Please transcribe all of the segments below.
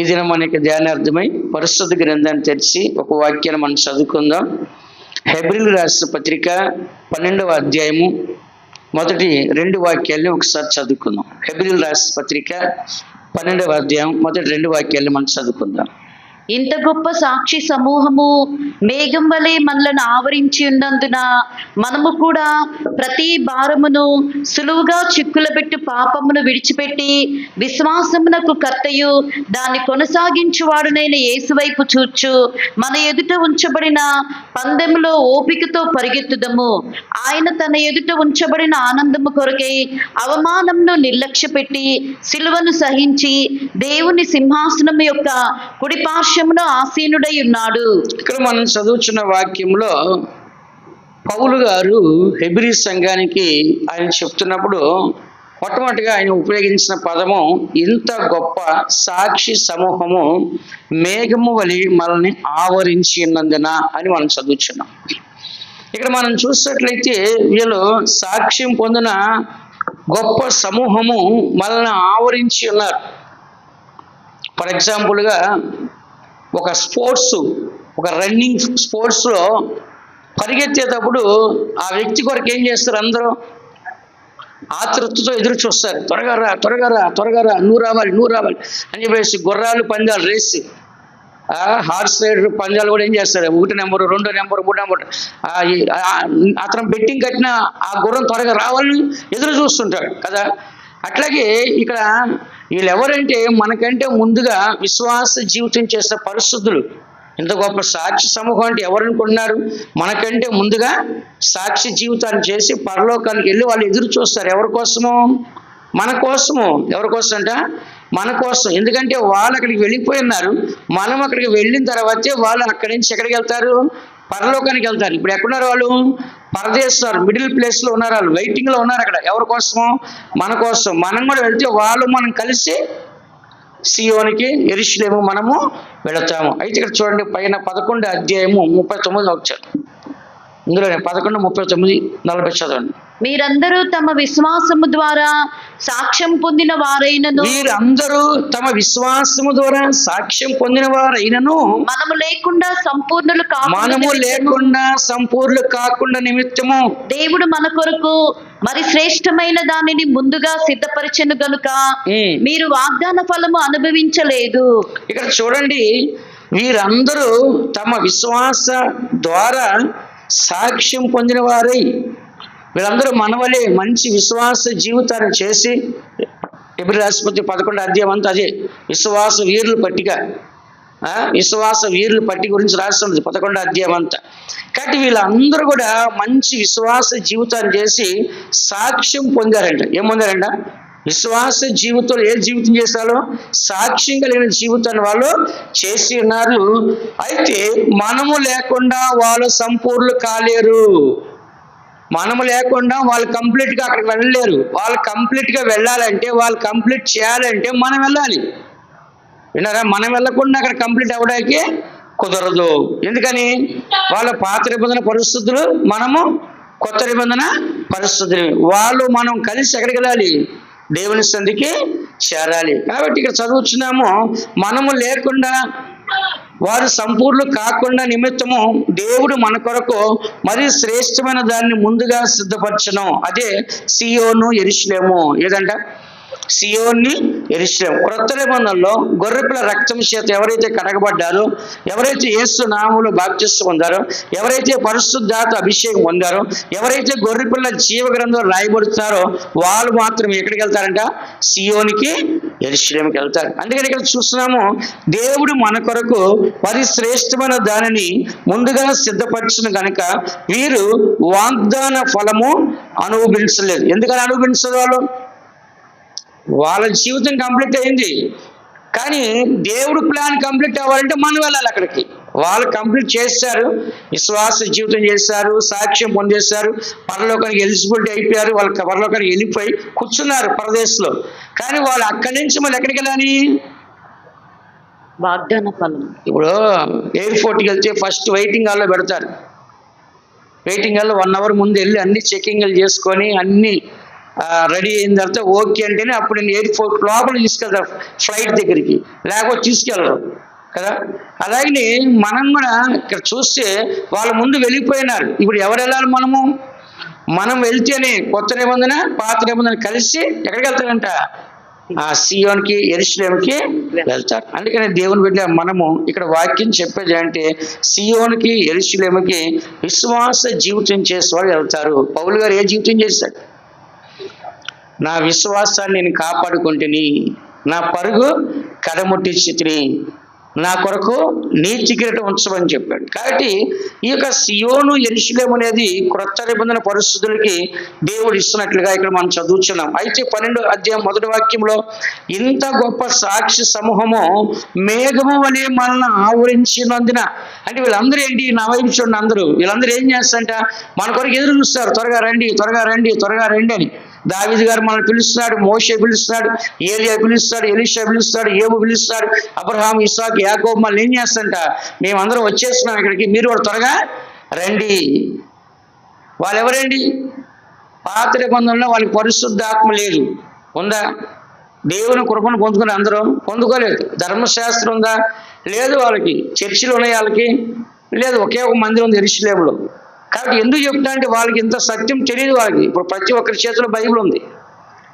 ఈ దినం మనకి ధ్యానార్థమై పరిశుద్ధ గ్రంథాన్ని తెరిచి ఒక వాక్యాన్ని మనం చదువుకుందాం. హెబ్రీయులకు రాసిన పత్రిక 12వ అధ్యాయము మొదటి 2 వాక్యాలని ఒకసారి చదువుకుందాం. హెబ్రీయులకు రాసిన పత్రిక 12వ అధ్యాయం మొదటి 2 వాక్యాలని మనం చదువుకుందాం. ఇంత గొప్ప సాక్షి సమూహము మేఘం వలె మనలను ఆవరించి ఉన్నందున మనము కూడా ప్రతి భారమును సులువుగా చిక్కులబెట్టు పాపమును విడిచిపెట్టి విశ్వాసమునకు కర్తయు దాన్ని కొనసాగించువాడునైన యేసు వైపు చూచు మన ఎదుట ఉంచబడిన పందెములో ఓపికతో పరిగెత్తుదము. ఆయన తన ఎదుట ఉంచబడిన ఆనందము కొరకై అవమానమును నిర్లక్ష్యపెట్టి సిలువను సహించి దేవుని సింహాసనం యొక్క కుడిపార్శ్వమున ఆసీనుడై ఉన్నాడు. ఇక్కడ మనం చదువుతున్న వాక్యంలో పౌలు గారు హెబ్రీ సంఘానికి ఆయన చెప్తున్నప్పుడు మొట్టమొదటిగా ఆయన ఉపయోగించిన పదము ఇంత గొప్ప సాక్షి సమూహము మేఘము వలె మనల్ని ఆవరించి ఉన్నందున అని మనం చదువుతున్నాం. ఇక్కడ మనం చూసినట్లయితే వీళ్ళు సాక్ష్యం పొందిన గొప్ప సమూహము మనల్ని ఆవరించి ఉన్నారు. ఫర్ ఎగ్జాంపుల్గా ఒక రన్నింగ్ స్పోర్ట్స్లో పరిగెత్తేటప్పుడు ఆ వ్యక్తి కొరకు ఏం చేస్తారు? అందరూ ఆతృతతో ఎదురు చూస్తారు. త్వరగా రా, నువ్వు రావాలి అని చెప్పేసి గుర్రాలు పందాలు రేసి హార్స్ రైడర్ పందాలు కూడా ఏం చేస్తారు? 1 నెంబరు 2 నెంబరు 3 నెంబరు అతను బెట్టింగ్ కట్టిన ఆ గుర్రం త్వరగా రావాలని ఎదురు చూస్తుంటాడు కదా. అట్లాగే ఇక్కడ వీళ్ళు ఎవరంటే మనకంటే ముందుగా విశ్వాస జీవితం చేసే పరిశుద్ధులు. ఇంత గొప్ప సాక్షి సమూహం అంటే ఎవరు అనుకుంటున్నారు? మనకంటే ముందుగా సాక్షి జీవితాన్ని చేసి పరలోకానికి వెళ్ళి వాళ్ళు ఎదురు చూస్తారు. ఎవరి కోసము? మన కోసము. ఎవరి కోసం అంట? మన కోసం. ఎందుకంటే వాళ్ళు అక్కడికి వెళ్ళిపోయి ఉన్నారు. మనం అక్కడికి వెళ్ళిన తర్వాతే వాళ్ళు అక్కడి నుంచి ఎక్కడికి వెళ్తారు? పరలోకానికి వెళ్తారు. ఇప్పుడు ఎక్కడున్నారు వాళ్ళు? పరదేశారు, మిడిల్ ప్లేస్లో ఉన్నారు. వాళ్ళు వెయిటింగ్లో ఉన్నారు అక్కడ. ఎవరి కోసము? మన కోసం. మనం కూడా వెళ్తే వాళ్ళు మనం కలిసి సియోనికి యెరూషలేము మనము వెళతాము. అయితే ఇక్కడ చూడండి, పైన 11 అధ్యాయము 39 వచ్చారు. ఇందులోనే 11:39-40 చదవండి. మీరందరూ తమ విశ్వాసము ద్వారా సాక్ష్యం పొందిన వారైనను మనము లేకుండా సంపూర్ణులు కాకుండా నిమిత్తము దేవుడు మన కొరకు మరి శ్రేష్టమైన దానిని ముందుగా సిద్ధపరిచెను గనుక మీరు వాగ్దాన ఫలము అనుభవించలేదు. ఇక్కడ చూడండి, వీరందరూ తమ విశ్వాస ద్వారా సాక్ష్యం పొందిన వారై, వీళ్ళందరూ మనవలే మంచి విశ్వాస జీవితాన్ని చేసి, హెబ్రీయులకు రాసిన పత్రిక 11వ అధ్యాయం అంతా అదే విశ్వాస వీరుల పట్టిక గురించి రాస్తుంది 11వ అధ్యాయం అంతా. కాబట్టి వీళ్ళందరూ కూడా మంచి విశ్వాస జీవితాన్ని చేసి సాక్ష్యం పొందారంట. ఏం పొందారంట? విశ్వాస జీవితంలో ఏ జీవితం చేశారో సాక్ష్యం కలిగిన జీవితాన్ని వాళ్ళు చేసి ఉన్నారు. అయితే మనము లేకుండా వాళ్ళు సంపూర్ణులు కాలేరు. మనము లేకుండా వాళ్ళు కంప్లీట్గా అక్కడికి వెళ్ళలేరు. వాళ్ళు కంప్లీట్గా వెళ్ళాలంటే, వాళ్ళు కంప్లీట్ చేయాలంటే మనం వెళ్ళాలి. విన్నారా? మనం వెళ్ళకుండా అక్కడ కంప్లీట్ అవ్వడానికి కుదరదు. ఎందుకని? వాళ్ళ పాత నిబంధన పరిస్థితులు, మనము కొత్త నిబంధన పరిస్థితులు. వాళ్ళు మనం కలిసి ఎక్కడికి వెళ్ళాలి? దేవుని సంధికి చేరాలి. కాబట్టి ఇక్కడ చదువుతున్నాము, మనము లేకుండా వారు సంపూర్ణులు కాకుండా నిమిత్తము దేవుడు మన కొరకు మరి శ్రేష్టమైన దాన్ని ముందుగా సిద్ధపరచను. అదే సియోను యెరూషలేము. ఏదంట? సియోన్ని యెరూషలేము. క్రొత్త నిబంధనలో గొర్రెపిల్ల రక్తం చేత ఎవరైతే కడగబడ్డారో, ఎవరైతే యేసు నామములో బాప్తిస్మం పొందారో, ఎవరైతే పరిశుద్ధాత్మ అభిషేకం పొందారో, ఎవరైతే గొర్రెపిల్ల జీవ గ్రంథంలో రాయబడుతున్నారో వాళ్ళు మాత్రం ఎక్కడికి వెళ్తారంట? సియోనికి యెరూషలేముకి వెళ్తారు. అందుకని ఇక్కడ చూస్తున్నాము, దేవుడు మన కొరకు మరి శ్రేష్టమైన దానిని ముందుగా సిద్ధపరచును కనుక వీరు వాగ్దాన ఫలము అనుభవించలేదు. ఎందుకని అనుభవించదు? వాళ్ళ జీవితం కంప్లీట్ అయింది. కానీ దేవుడు ప్లాన్ కంప్లీట్ అవ్వాలంటే మనం వెళ్ళాలి అక్కడికి. వాళ్ళు కంప్లీట్ చేశారు, విశ్వాస జీవితం చేశారు, సాక్ష్యం పొందేశారు, పరలోకానికి ఎలిజిబిలిటీ అయిపోయారు. వాళ్ళు పరలోకానికి వెళ్ళిపోయి కూర్చున్నారు పరదేశంలో. కానీ వాళ్ళు అక్కడి నుంచి మళ్ళీ ఎక్కడికి వెళ్ళాలి? వాగ్దాన ఫలం. ఇప్పుడు ఎయిర్పోర్ట్కి వెళ్తే ఫస్ట్ వెయిటింగ్ హాల్లో పెడతారు. వెయిటింగ్ హాల్లో 1 అవర్ ముందు వెళ్ళి అన్ని చెకింగ్లు చేసుకొని అన్ని రెడీ అయిన తర్వాత ఓకే అంటేనే అప్పుడు నేను ఎయిర్పోర్ట్ లోపల తీసుకెళ్తారు, ఫ్లైట్ దగ్గరికి, లేకపోతే తీసుకెళ్ళరు కదా. అలాగే మనం కూడా ఇక్కడ చూస్తే వాళ్ళ ముందు వెళ్ళిపోయినారు. ఇప్పుడు ఎవరు వెళ్ళాలి? మనం వెళ్తేనే కొత్త నిబంధన పాత నిబంధన కలిసి ఎక్కడికి వెళ్తారంట? ఆ సియోన్కి యెరూషలేముకి వెళ్తారు. అందుకని దేవుని బిడ్డ మనము ఇక్కడ వాక్యం చెప్పేది అంటే సియోన్కి యెరూషలేముకి విశ్వాస జీవితం చేసేవాళ్ళు వెళ్తారు. పౌలు గారు ఏ జీవితం చేశాడు? నా విశ్వాసాన్ని నేను కాపాడుకుంటుని, నా పరుగు కడముట్టించితిని, నా కొరకు నీతి కిరీటం ఉంచమని చెప్పాడు. కాబట్టి ఈ యొక్క సియోను యెరూషలేము అనేది క్రొత్త నిబంధన పరిస్థితులకి దేవుడు ఇస్తున్నట్లుగా ఇక్కడ మనం చదువుతున్నాం. అయితే 12వ అధ్యాయం 1వ వాక్యంలో ఇంత గొప్ప సాక్షి సమూహము మేఘము వలె మనల్ని ఆవరించినందున, అంటే వీళ్ళందరూ ఏంటి? నా వైపు చూడండి, అందరూ వీళ్ళందరూ ఏం చేస్తారంట? మన కొరకు ఎదురు చూస్తారు, త్వరగా రండి త్వరగా రండి త్వరగా రండి అని. దావీదు గారు మనల్ని పిలుస్తున్నాడు, మోషే పిలుస్తున్నాడు, ఏలియా పిలుస్తాడు, ఎలీషా పిలుస్తాడు, యోబు పిలుస్తాడు, అబ్రహాం, ఇస్సాకు, యాకోబు మనల్ని ఏం చేస్తారంట? మేమందరం వచ్చేస్తున్నాం ఇక్కడికి, మీరు కూడా త్వరగా రండి. వాళ్ళు ఎవరండి? పాత నిబంధనలో వాళ్ళకి పరిశుద్ధాత్మ లేదు. ఉందా? దేవుని కృపను పొందుకుని అందరూ పొందుకోలేదు. ధర్మశాస్త్రం ఉందా? లేదు. వాళ్ళకి చర్చిలు ఉన్నాయి, వాళ్ళకి లేదు. ఒకే ఒక మందిరం ఉంది యెరూషలేములో. కాబట్టి ఎందుకు చెప్తా అంటే వాళ్ళకి ఇంత సత్యం తెలియదు వాళ్ళకి. ఇప్పుడు ప్రతి ఒక్కరి చేతిలో బైబిల్ ఉంది,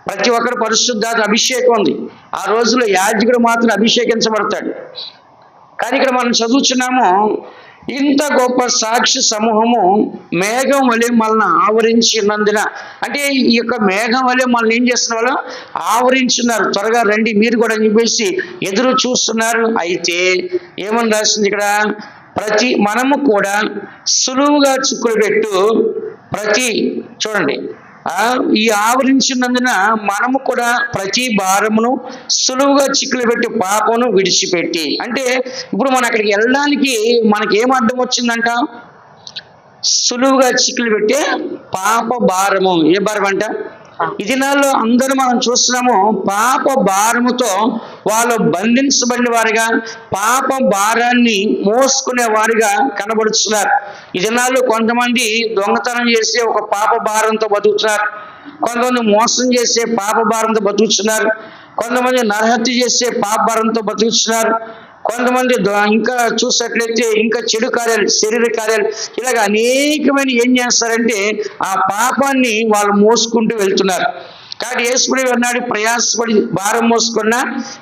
ప్రతి ఒక్కరి పరిశుద్ధాత్మ అభిషేకం ఉంది. ఆ రోజుల్లో యాజకుడు మాత్రం అభిషేకించబడతాడు. కానీ ఇక్కడ మనం చదువుతున్నాము, ఇంత గొప్ప సాక్షి సమూహము మేఘం వలె మనల్ని ఆవరించినందున, అంటే ఈ యొక్క మేఘం వలె మనల్ని ఏం చేస్తున్న వాళ్ళు? ఆవరించున్నారు. త్వరగా రండి మీరు కూడా అని చెప్పేసి ఎదురు చూస్తున్నారు. అయితే ఏమని రాసింది ఇక్కడ? మనము కూడా సులువుగా చిక్కులు పెట్టు చూడండి, ఈ ఆవరించినందున మనము కూడా ప్రతి భారమును సులువుగా చిక్కులు పెట్టి పాపను విడిచిపెట్టి. అంటే ఇప్పుడు మనం అక్కడికి వెళ్ళడానికి మనకి ఏం అడ్డం వచ్చిందంట? సులువుగా చిక్కులు పెట్టే పాప భారము. ఏ భారం అంట? ఈ దినాల్లో అందరూ మనం చూస్తున్నాము, పాప భారముతో వాళ్ళు బంధించబడిన వారిగా, పాప భారాన్ని మోసుకునే వారిగా కనబడుతున్నారు. ఈ దినాల్లో కొంతమంది దొంగతనం చేసే ఒక పాప భారంతో బతుకుతున్నారు, కొంతమంది మోసం చేసే పాప భారంతో బతుకుతున్నారు, కొంతమంది నరహత్య చేసే పాప భారంతో బతుకుతున్నారు, కొంతమంది ఇంకా చూసినట్లయితే ఇంకా చెడు కార్యాలు, శరీర కార్యాలు, ఇలాగ అనేకమైన ఏం చేస్తారంటే ఆ పాపాన్ని వాళ్ళు మోసుకుంటూ వెళ్తున్నారు. కాబట్టి యేసుప్రభువు అన్నాడు, ప్రయాసపడి భారం మోసుకున్న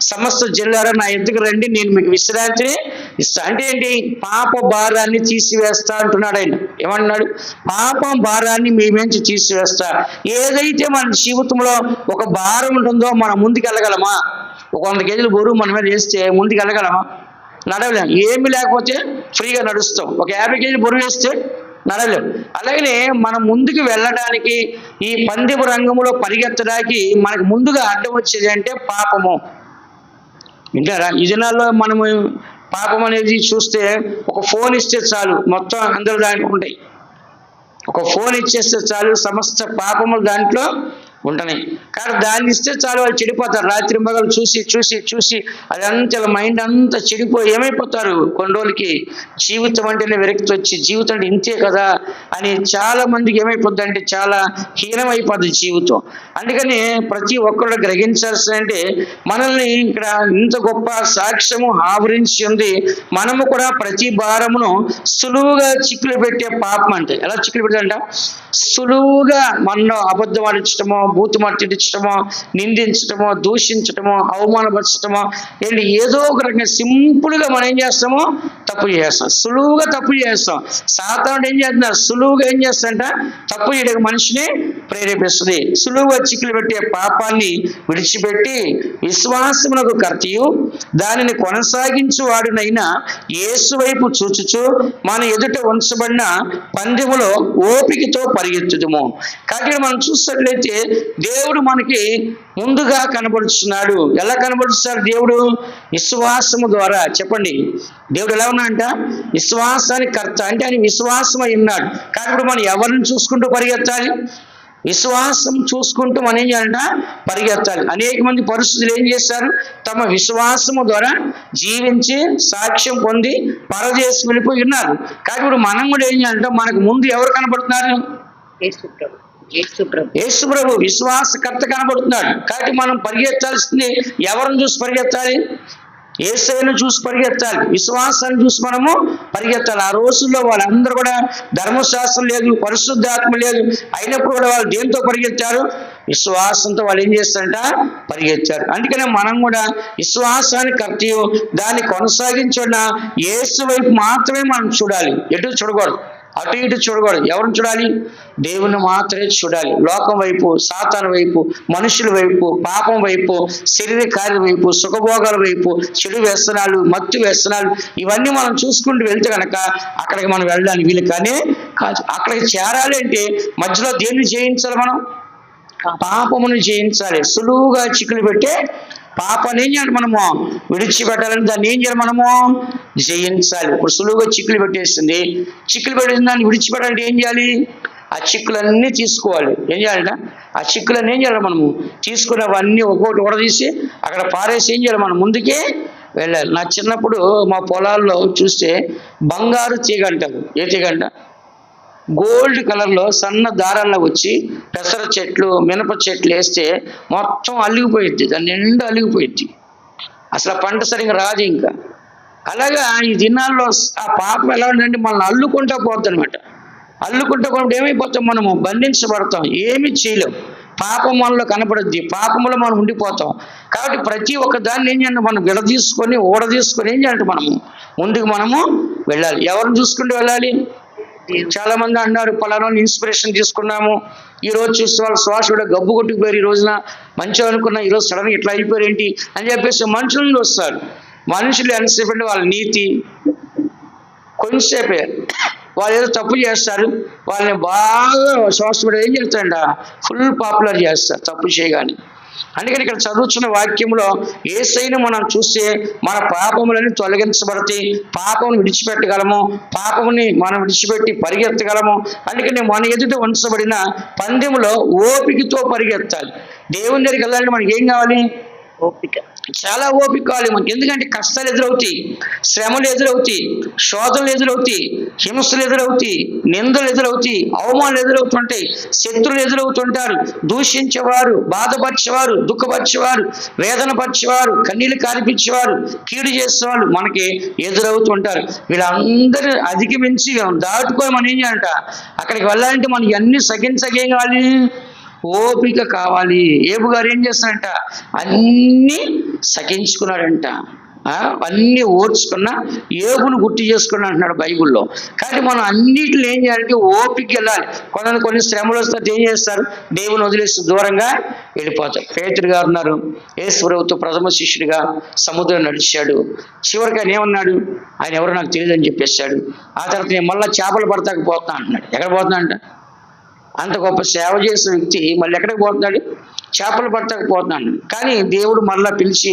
సమస్త జిల్లారా నా ఎద్దుకు రండి, నేను మీకు విశ్రాంతిని ఇస్తా. అంటే ఏంటి? పాప భారాన్ని తీసివేస్తా అంటున్నాడు ఆయన. ఏమన్నాడు? పాపం భారాన్ని మీ నుంచి తీసివేస్తా. ఏదైతే మన జీవితంలో ఒక భారం ఉంటుందో మనం ముందుకు వెళ్ళగలమా? ఒక 100 కేజీలు బరువు మన మీద వేస్తే ముందుకు వెళ్ళగలమా? నడవలేం. ఏమి లేకపోతే ఫ్రీగా నడుస్తాం. ఒక 50 కేజీలు బరువు వేస్తే నడవలేం. అలాగనే మనం ముందుకు వెళ్ళడానికి, ఈ పందెపు రంగంలో పరిగెత్తడానికి మనకు ముందుగా అడ్డం వచ్చేది అంటే పాపము. వింటారా? ఈ దినాల్లో మనము పాపం అనేది చూస్తే ఒక ఫోన్ ఇస్తే చాలు, మొత్తం అందరూ దాంట్లో ఉంటాయి. ఒక ఫోన్ ఇచ్చేస్తే చాలు, సమస్త పాపములు దాంట్లో ఉంటున్నాయి. కానీ దాన్ని ఇస్తే చాలు వాళ్ళు చెడిపోతారు. రాత్రి మగలు చూసి చూసి చూసి అదంతా మైండ్ అంతా చెడిపోయి ఏమైపోతారు? కొన్ని రోజులకి జీవితం అంటేనే విరక్తి వచ్చి, జీవితం అంటే ఇంతే కదా అని చాలా మందికి ఏమైపోద్ది అంటే చాలా హీనమైపోద్ది జీవితం. అందుకని ప్రతి ఒక్కరు గ్రహించాల్సిందంటే మనల్ని ఇక్కడ ఇంత గొప్ప సాక్ష్యము ఆవరించి ఉంది. మనము కూడా ప్రతి భారమును సులువుగా చిక్కులు పెట్టే పాపం. అంటే ఎలా చిక్కులు పెడతాంట? సులువుగా మనలో అబద్ధం ఆడించడమో, బూతు మాట్లాడించడమో, నిందించడమో, దూషించడమో, అవమానపరచడమో, ఏదో ఒక రకంగా సింపుల్గా మనం ఏం చేస్తామో తప్పు చేస్తాం, సులువుగా తప్పు చేస్తాం. సాతానుడు ఏం చేస్తున్నారు? సులువుగా ఏం చేస్తాంట? తప్పు చేయడానికి మనిషిని ప్రేరేపిస్తుంది. సులువుగా చిక్కులు పెట్టే పాపాన్ని విడిచిపెట్టి విశ్వాసమునకు కర్తయు దానిని కొనసాగించు వాడునైనా యేసు వైపు చూచుచు మన ఎదుట ఉంచబడిన పందెములో ఓపికతో పరిగెత్తుదుము. కాబట్టి మనం చూసినట్లయితే దేవుడు మనకి ముందుగా కనబడుతున్నాడు. ఎలా కనబడుతున్నాడు దేవుడు? విశ్వాసము ద్వారా. చెప్పండి, దేవుడు ఎలా ఉన్నాడంట? విశ్వాసానికి కర్త. అంటే ఆయన విశ్వాసం అయి ఉన్నాడు. కానీ ఇప్పుడు మనం ఎవరిని చూసుకుంటూ పరిగెత్తాలి? విశ్వాసం చూసుకుంటూ మనం ఏం చేయాలంట? పరిగెత్తాలి. అనేక మంది పరిస్థితులు ఏం చేశారు? తమ విశ్వాసము ద్వారా జీవించి సాక్ష్యం పొంది పరదేశం వెళ్ళిపోయి ఉన్నారు. కానీ ఇప్పుడు మనం కూడా ఏం చేయాలంటే మనకు ముందు ఎవరు కనబడుతున్నారు? యేసు ప్రభు విశ్వాసకర్త కనబడుతున్నాడు. కాబట్టి మనం పరిగెత్తాల్సింది ఎవరిని చూసి పరిగెత్తాలి? యేసయ్యను చూసి పరిగెత్తాలి, విశ్వాసాన్ని చూసి మనము పరిగెత్తాలి. ఆ రోజుల్లో వాళ్ళందరూ కూడా ధర్మశాస్త్రం లేదు, పరిశుద్ధాత్మ లేదు, అయినప్పుడు కూడా వాళ్ళు దేంతో పరిగెత్తారు? విశ్వాసంతో. వాళ్ళు ఏం చేస్తారంట? పరిగెత్తారు. అందుకనే మనం కూడా విశ్వాసాన్ని కర్తీ దాన్ని కొనసాగించున్న యేసు వైపు మాత్రమే మనం చూడాలి, ఎటు చూడకూడదు, అటు ఇటు చూడకూడదు. ఎవరిని చూడాలి? దేవుని మాత్రమే చూడాలి. లోకం వైపు, సాతాను వైపు, మనుషుల వైపు, పాపం వైపు, శరీర కార్యం వైపు, సుఖభోగాల వైపు, చెడు వ్యసనాలు, మత్తు వ్యసనాలు, ఇవన్నీ మనం చూసుకుంటూ వెళ్తే కనుక అక్కడికి మనం వెళ్ళడానికి వీలు కానీ కాదు. అక్కడికి చేరాలి అంటే మధ్యలో దేన్ని జయించాలి? మనం పాపమును జయించాలి. సులువుగా చిక్కులు పెట్టే పాపాన్ని ఏం చేయాలి? మనము విడిచిపెట్టాలని దాన్ని ఏం చేయాలి? మనము జయించాలి. ఇప్పుడు సులువుగా చిక్కులు పెట్టేస్తుంది, చిక్కులు పెట్టేసిన దాన్ని విడిచిపెట్టాలంటే ఏం చేయాలి? ఆ చిక్కులన్నీ తీసుకోవాలి. ఏం చేయాలంట? ఆ చిక్కులన్నీ ఏం చేయాలి? మనము తీసుకున్నవన్నీ ఒక్కొక్కటి ఉడదీసి అక్కడ పారేసి ఏం చేయాలి? మనం ముందుకే వెళ్ళాలి. నా చిన్నప్పుడు మా పొలాల్లో చూస్తే బంగారు తీగ అంటారు. ఏ తీగ అంట? గోల్డ్ కలర్లో సన్న దారాల్లో వచ్చి పెసర చెట్లు, మినప చెట్లు వేస్తే మొత్తం అలిగిపోయిద్ది, దాని నిండా అలిగిపోయిద్ది, అసలు పంట సరిగ్గా రాదు. ఇంకా అలాగా ఈ దినాల్లో ఆ పాపం ఎలా ఉందంటే మనల్ని అల్లుకుంటా పోద్ది అనమాట. అల్లుకుంటా పోయినప్పుడు ఏమైపోతాం? మనము బంధించబడతాం, ఏమీ చేయలేం. పాపం మనలో కనపడుద్ది, పాపంలో మనం ఉండిపోతాం. కాబట్టి ప్రతి ఒక్క దాన్ని ఏం చేయాలి? మనం విడదీసుకొని ఊడదీసుకొని ఏం చేయాలంటే మనము ముందుకు మనము వెళ్ళాలి. ఎవరిని చూసుకుంటూ వెళ్ళాలి? చాలా మంది అన్నారు పలానా ఇన్స్పిరేషన్ తీసుకున్నాము, ఈ రోజు చూస్తే వాళ్ళ శ్వాస కూడా గబ్బు కొట్టుకుపోయారు, ఈ రోజున మంచిగా అనుకున్నా, ఈరోజు సడన్గా ఇట్లా అయిపోయారు ఏంటి అని చెప్పేసి మనుషుల నుండి వస్తారు. మనుషులు ఎంతసేపు అంటే వాళ్ళ నీతి కొంచెంసేపే, వాళ్ళు ఏదో తప్పు చేస్తారు, వాళ్ళని బాగా శ్వాసపడి ఏం చేస్తారంట? ఫుల్ పాపులర్ చేస్తారు తప్పు చేయగానే. అందుకని ఇక్కడ చదువుతున్న వాక్యంలో యేసయ్యను మనం చూస్తే మన పాపములని తొలగించబడతాయి, పాపం విడిచిపెట్టగలము, పాపముని మనం విడిచిపెట్టి పరిగెత్తగలము. అందుకని మన ఎదుట ఉంచబడిన పందెములో ఓపికతో పరిగెత్తాలి. దేవుని దగ్గరికి వెళ్ళాలంటే మనకి ఏం కావాలి? ఓపిక. చాలా ఓపిక కావాలి మనకి. ఎందుకంటే కష్టాలు ఎదురవుతాయి, శ్రమలు ఎదురవుతాయి, శోధనలు ఎదురవుతాయి, హింసలు ఎదురవుతాయి, నిందలు ఎదురవుతాయి, అవమానాలు ఎదురవుతుంటాయి, శత్రువులు ఎదురవుతుంటారు, దూషించేవారు, బాధపరిచేవారు, దుఃఖపరిచేవారు, వేదన పరిచేవారు, కన్నీళ్ళు కారిపించేవారు, కీడు చేసేవాళ్ళు మనకి ఎదురవుతుంటారు. వీళ్ళందరూ అధిగమించి దాటుకొని మనం ఏం చేయాలంట? అక్కడికి వెళ్ళాలంటే మనకి అన్ని సగించగేం కావాలి? ఓపిక కావాలి. ఏబు గారు ఏం చేస్తారంట? అన్నీ సహించుకున్నాడంట, అన్నీ ఓర్చుకున్నా ఏబును గుర్తు చేసుకున్నా అంటున్నాడు బైబుల్లో. కానీ మనం అన్నిటిలో ఏం చేయాలంటే ఓపిక వెళ్ళాలి. కొన్ని శ్రమలు వస్తే ఏం చేస్తారు? దేవుని వదిలేసి దూరంగా వెళ్ళిపోతారు. పేతురు గారు ఉన్నారు, యేసు ప్రభువుతో ప్రథమ శిష్యుడిగా సముద్రం నడిచాడు. చివరికి ఆయన ఏమన్నాడు? ఆయన ఎవరో నాకు తెలియదని చెప్పేశాడు. ఆ తర్వాత నేను మళ్ళీ చేపలు పడతాకు పోతున్నా అంటున్నాడు. ఎక్కడ పోతున్నా అంట? అంత గొప్ప సేవ చేసిన వ్యక్తి మళ్ళీ ఎక్కడికి పోతున్నాడు? చేపలు పట్టకపోతున్నాడు. కానీ దేవుడు మళ్ళా పిలిచి,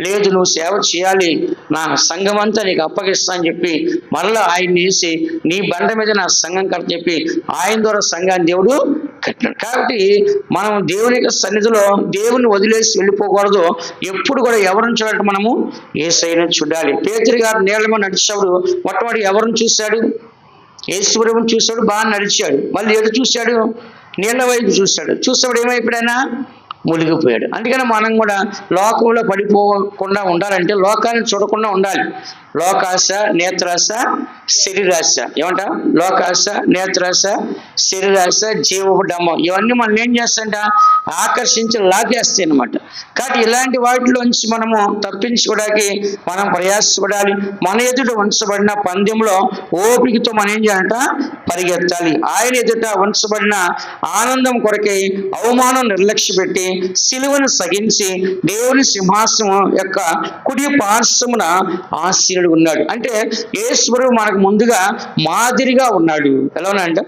లేదు నువ్వు సేవ చేయాలి, నా సంఘం అంతా నీకు అప్పగిస్తా అని చెప్పి మళ్ళా ఆయన్ని వేసి నీ బండ మీద నా సంఘం కట్ట చెప్పి ఆయన ద్వారా సంఘాన్ని దేవుడు కట్టాడు. కాబట్టి మనం దేవుని యొక్క సన్నిధిలో దేవుని వదిలేసి వెళ్ళిపోకూడదు. ఎప్పుడు కూడా ఎవరిని చూడాలంటే మనము యేసయ్యను చూడాలి. పేతురు గారు నీళ్ళ మీద నడిచేవాడు మొట్టమొదటి ఎవరిని చూశాడు? యేసు ప్రభువుని చూశాడు, బాగా నడిచాడు. మళ్ళీ ఎటు చూశాడు? నీళ్ళ వైపు చూశాడు. చూసినప్పుడు ఏమైపోయాడైనా? మునిగిపోయాడు. అందుకని మనం కూడా లోకంలో పడిపోకుండా ఉండాలంటే లోకాన్ని చూడకుండా ఉండాలి. లోకాశ, నేత్రాశ, శరీరాశ. ఏమంట? లోకాశ, నేత్రాశ, శరీరాశ, జీవడంబం, ఇవన్నీ మనం ఏం చేస్తాంట? ఆకర్షించి లాగేస్తాయి అన్నమాట. కాబట్టి ఇలాంటి వాటిలోంచి మనము తప్పించుకోవడానికి మనం ప్రయాసపడాలి. మన ఎదుట ఉంచబడిన పందెంలో ఓపికతో మనం ఏం చేయాలంట? పరిగెత్తాలి. ఆయన ఎదుట ఉంచబడిన ఆనందం కొరకై అవమానం నిర్లక్ష్య పెట్టి సిలువను సహించి దేవుని సింహాసనం యొక్క కుడి పార్శ్వమున ఆసీనుడు ఉన్నాడు. అంటే యేసు ప్రభువు మనకు ముందుగా మాదిరిగా ఉన్నాడు. ఎలా ఉన్నాడంటే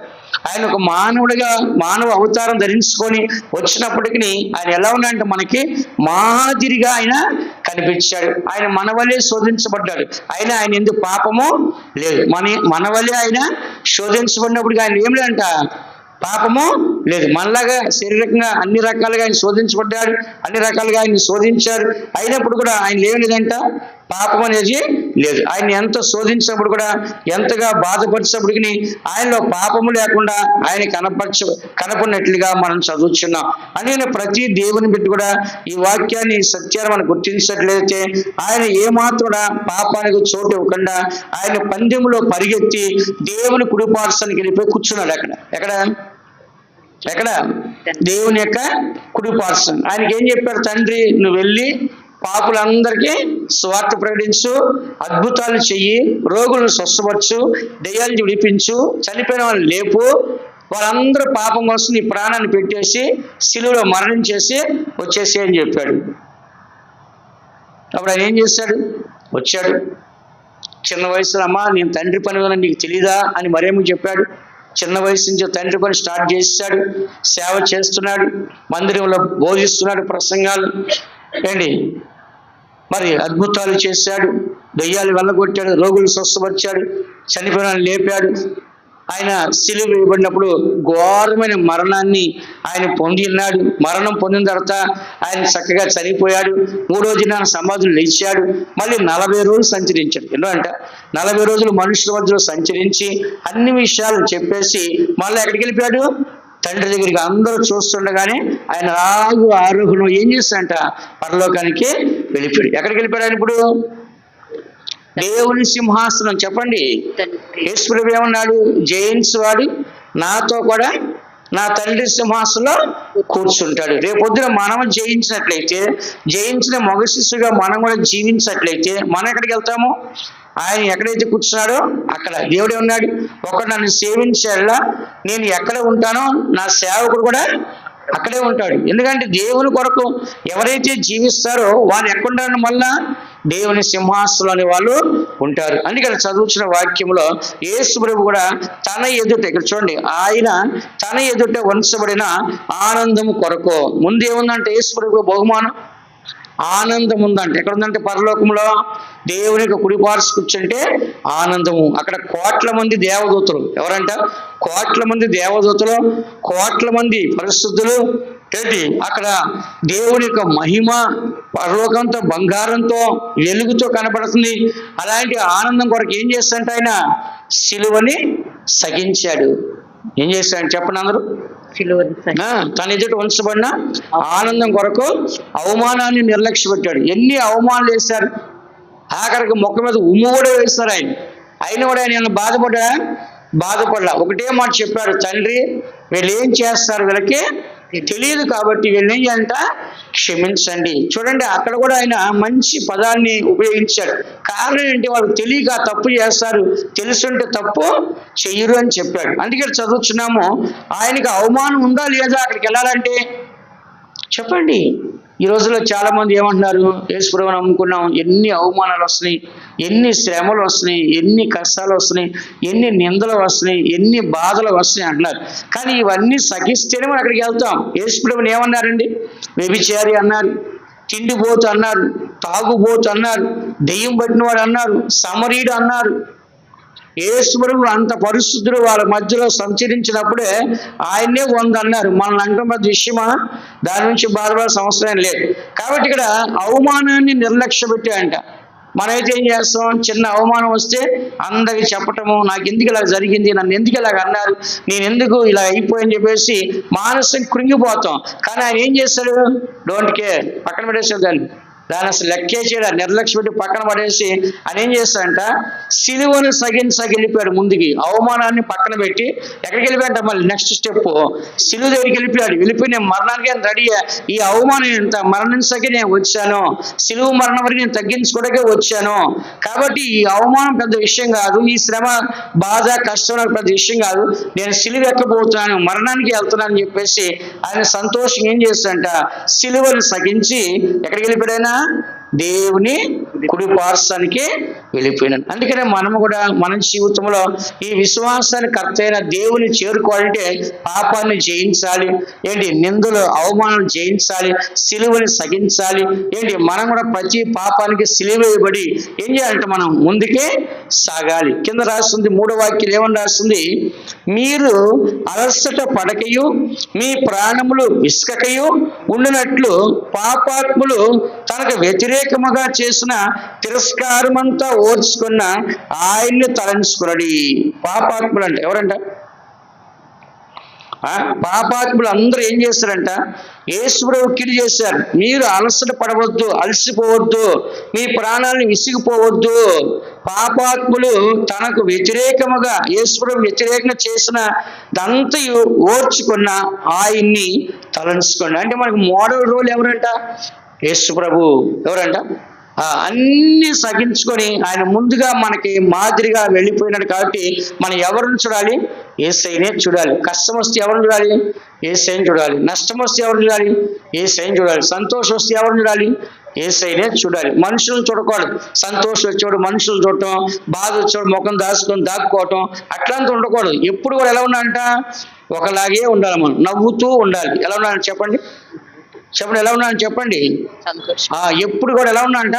ఆయన ఒక మానవుడిగా మానవ అవతారం ధరించుకొని వచ్చినప్పటికీ ఆయన ఎలా ఉన్నాడంటే మనకి మాదిరిగా ఆయన కనిపించాడు. ఆయన మన వలే శోధించబడ్డాడు, ఆయన ఎందుకు పాపము లేదు. మన వలే ఆయన శోధించబడినప్పుడు ఆయన ఏం లేదంట? పాపము లేదు. మనలాగా శారీరకంగా అన్ని రకాలుగా ఆయన శోధించబడ్డాడు, అన్ని రకాలుగా ఆయన శోధించారు. అయినప్పుడు కూడా ఆయన లేనిదంట పాపం అనేది లేదు. ఆయన ఎంత శోధించినప్పుడు కూడా, ఎంతగా బాధపరిచినప్పటికీ ఆయనలో పాపము లేకుండా ఆయన కనపడినట్లుగా మనం చదువుతున్నాం. అందుకని ప్రతి దేవుని బిడ్డ కూడా ఈ వాక్యాన్ని, ఈ సత్యాన్ని మనం గుర్తించినట్లయితే ఆయన ఏమాత్రం కూడా పాపానికి చోటు ఇవ్వకుండా ఆయన పందెంలో పరిగెత్తి దేవుని కుడిపార్శ్వానికి వెళ్ళిపోయి కూర్చున్నాడు. ఎక్కడ దేవుని యొక్క కుడిపార్శ్వం. ఆయనకి ఏం చెప్పారు తండ్రి, నువ్వు వెళ్ళి పాపులందరికీ స్వార్థ ప్రకటించు, అద్భుతాలు చెయ్యి, రోగులను స్వస్థపరచు, దెయ్యాలను విడిపించు, చనిపోయిన వాళ్ళని లేపు, వాళ్ళందరూ పాపం కోసం నీ ప్రాణాన్ని పెట్టేసి శిలువలో మరణించేసి వచ్చేసి అని చెప్పాడు. అప్పుడు ఆయన ఏం చేశాడు? వచ్చాడు. చిన్న వయసులో అమ్మా నేను తండ్రి పని వల్ల నీకు తెలీదా అని మరేమో చెప్పాడు. చిన్న వయసు నుంచి తండ్రి పని స్టార్ట్ చేశాడు, సేవ చేస్తున్నాడు, మందిరంలో బోధిస్తున్నాడు, ప్రసంగాలు మరి అద్భుతాలు చేశాడు, దెయ్యాలు వెళ్ళగొట్టాడు, రోగులు స్వస్థపరిచాడు, చనిపోయిన లేపాడు. ఆయన సిలువ వేయబడినప్పుడు ఘోరమైన మరణాన్ని ఆయన పొంది ఉన్నాడు. మరణం పొందిన తర్వాత ఆయన చక్కగా చనిపోయాడు. 3వ దినాన సమాధులు లేచాడు. మళ్ళీ 40 రోజులు సంచరించాడు. ఎందుకంట 40 రోజులు మనుషుల మధ్యలో సంచరించి అన్ని విషయాలు చెప్పేసి మళ్ళీ ఎక్కడికి వెళ్ళిపోయాడు? తండ్రి దగ్గరికి. అందరూ చూస్తుండగానే ఆయన ఆరోహణం ఏం చేస్తాడంట? పరలోకానికి వెళ్ళిపోయాడు. ఎక్కడికి వెళ్ళిపోయాడు ఆయన ఇప్పుడు? దేవుని సింహాసనం. చెప్పండి, యేసుప్రభు ఏమన్నాడు? జయించేవాడు నాతో కూడా నా తండ్రి సింహాసనంలో కూర్చుంటాడు. రేపొద్దున మనం జయించినట్లయితే, జయించిన మగ శిష్యుగా మనం కూడా జీవించినట్లయితే మనం ఎక్కడికి వెళ్తాము? ఆయన ఎక్కడైతే కూర్చున్నాడో అక్కడ దేవుడే ఉన్నాడు. ఒకడు నన్ను సేవించేలా నేను ఎక్కడ ఉంటానో నా సేవకుడు కూడా అక్కడే ఉంటాడు. ఎందుకంటే దేవుని కొరకు ఎవరైతే జీవిస్తారో వాళ్ళు ఎక్కడుంటారు? మళ్ళా దేవుని సింహాసనంలోని వాళ్ళు ఉంటారు. అందుకని చదువుతున్న వాక్యంలో యేసు ప్రభు కూడా తన ఎదుట, ఇక్కడ చూడండి, ఆయన తన ఎదుట ఉంచబడిన ఆనందము కొరకు. ముందు ఏముందంటే యేసు ప్రభు బహుమానం, ఆనందం ఉందంటే. ఎక్కడ ఉందంటే పరలోకంలో దేవునికి కుడిపార్శ్వ కూర్చుంటే ఆనందము. అక్కడ కోట్ల మంది దేవదూతలు. ఎవరంట? కోట్ల మంది దేవదూతలు, కోట్ల మంది పరిశుద్ధులు. అక్కడ దేవుని యొక్క మహిమ పరలోకంతో బంగారంతో వెలుగుతో కనపడుతుంది. అలాంటి ఆనందం కొరకు ఏం చేస్తాడంటే ఆయన సిలువని సగించాడు. ఏం చేస్తాడు చెప్పండి అందరూ? తన ఎదుట ఉంచబడిన ఆనందం కొరకు అవమానాన్ని నిర్లక్ష్య పెట్టాడు. ఎన్ని అవమానాలు వేశారు, ఆఖరికి మొక్క మీద ఉమ్ము కూడా వేస్తారు ఆయన. అయినా కూడా ఆయన బాధపడ్డా ఒకటే మాట చెప్పాడు, తండ్రి వీళ్ళు ఏం చేస్తారు వీళ్ళకి తెలియదు కాబట్టి వీళ్ళని ఏం చేయాలంట? క్షమించండి. చూడండి, అక్కడ కూడా ఆయన మంచి పదాన్ని ఉపయోగించాడు. కారణం ఏంటి? వాళ్ళకి తెలియక తప్పు చేస్తారు, తెలుసుంటే తప్పు చెయ్యరు అని చెప్పాడు. అందుకే చదువుతున్నాము, ఆయనకి అవమానం ఉందా లేదా అక్కడికి వెళ్ళాలంటే? చెప్పండి. ఈ రోజుల్లో చాలా మంది ఏమంటున్నారు? యేసుప్రభువుని నమ్ముకున్నాం, ఎన్ని అవమానాలు వస్తున్నాయి, ఎన్ని శ్రమలు వస్తున్నాయి, ఎన్ని కష్టాలు వస్తున్నాయి, ఎన్ని నిందలు వస్తున్నాయి, ఎన్ని బాధలు వస్తున్నాయి అంటున్నారు. కానీ ఇవన్నీ సహిస్తేనే మనం అక్కడికి వెళ్తాం. యేసుప్రభువుని ఏమన్నారండి? వ్యభిచారి అన్నారు, తిండిపోతు అన్నారు, తాగుబోతు అన్నారు, దెయ్యం పట్టినవాడు అన్నారు, సమరీయుడు అన్నారు. యేసుప్రభువు అంత పరిశుద్ధుడు వాళ్ళ మధ్యలో సంచరించినప్పుడే ఆయన్నే 100 అన్నారు. మనల్ని అంటే పెద్ద విషయమా? దాని నుంచి బాధపడాల్సిన అవసరం లేదు. కాబట్టి ఇక్కడ అవమానాన్ని నిర్లక్ష్య పెట్టాయంట. మనమైతే ఏం చేస్తాం? చిన్న అవమానం వస్తే అందరికి చెప్పటము, నాకు ఎందుకు ఇలా జరిగింది, నన్ను ఎందుకు ఇలాగ అన్నారు, నేను ఎందుకు ఇలా అయిపోయని చెప్పేసి మానసిక కృంగిపోతాం. కానీ ఆయన ఏం చేస్తాడు? డోంట్ కేర్, పక్కన పెట్టేసాడు దాన్ని అసలు లెక్కే చేయడం, నిర్లక్ష్య పెట్టి పక్కన పడేసి ఆయన ఏం చేస్తాడంట? సిలువను సగిలిపోయాడు ముందుకి. అవమానాన్ని పక్కన పెట్టి ఎక్కడికి వెళ్ళిపోయాడంట? మళ్ళీ నెక్స్ట్ స్టెప్ సిలువ దగ్గరికి వెళ్ళిపోయి నేను మరణానికి రెడీ, ఈ అవమానం ఎంత మరణించకే నేను వచ్చాను, సిలువ మరణం వరకు నేను తగ్గించుకోవడానికే వచ్చాను. కాబట్టి ఈ అవమానం పెద్ద విషయం కాదు, ఈ శ్రమ బాధ కష్టం నాకు పెద్ద విషయం కాదు, నేను సిలువ ఎక్కబోతున్నాను, మరణానికి వెళ్తున్నాను అని చెప్పేసి ఆయన సంతోషం ఏం చేస్తాడంట? సిలువను సగించి ఎక్కడికి వెళ్ళిపోయాడైనా? దేవుని కుడి పార్శ్వానికి వెళ్ళిపోయినాడు. అందుకనే మనము కూడా మన జీవితంలో ఈ విశ్వాసానికి కర్త అయిన దేవుని చేరుకోవాలంటే పాపాన్ని జయించాలి, ఏంటి నిందలు అవమానాలు జయించాలి, సిలువని సగించాలి. ఏంటి మనం కూడా ప్రతి పాపానికి సిలువ వేయబడి ఏం చేయాలంటే మనం ముందుకే సాగాలి. కింద రాస్తుంది 3వ వాక్యం ఏమని రాస్తుంది, మీరు అలసట పడకయు మీ ప్రాణములు విసుకకయు ఉండినట్లు పాపాత్ములు తనకు వ్యతిరేకముగా చేసిన తిరస్కారమంతా ఓర్చుకున్న ఆయన్ని తలంచుకున్నాడు. పాపాత్ములు అంటే ఎవరంట? పాపాత్ములు అందరూ ఏం చేస్తారంట, యేసుప్రభు కిడి చేశారు. మీరు అలసట పడవద్దు, అలసిపోవద్దు, మీ ప్రాణాలను విసిగిపోవద్దు. పాపాత్ములు తనకు వ్యతిరేకముగా యేసుప్రభు వ్యతిరేకంగా చేసిన దంతయు ఓర్చుకున్న ఆయన్ని తలంచుకోండి. అంటే మనకు మోడల్ రోల్ ఎవరంట? యేసుప్రభు. ఎవరంట? అన్ని సగించుకొని ఆయన ముందుగా మనకి మాదిరిగా వెళ్ళిపోయినాడు. కాబట్టి మనం ఎవరిని చూడాలి? యేసయ్యనే చూడాలి. కష్టం వస్తే ఎవరిని చూడాలి? యేసయ్యని చూడాలి. నష్టం వస్తే ఎవరిని చూడాలి? యేసయ్యని చూడాలి. సంతోషం వస్తే ఎవరిని చూడాలి? యేసయ్యనే చూడాలి. మనుషులను చూడకూడదు. సంతోషం వచ్చేవాడు మనుషులు చూడటం, బాధ వచ్చేవాడు ముఖం దాక్కోవటం అట్లాంటి ఉండకూడదు. ఎప్పుడు కూడా ఎలా ఉన్నాడంట? ఒకలాగే ఉండాలి. మనం నవ్వుతూ ఉండాలి. ఎలా ఉన్నాడు చెప్పండి? ఎలా ఉన్నాను చెప్పండి? ఎప్పుడు కూడా ఎలా ఉన్నాంట?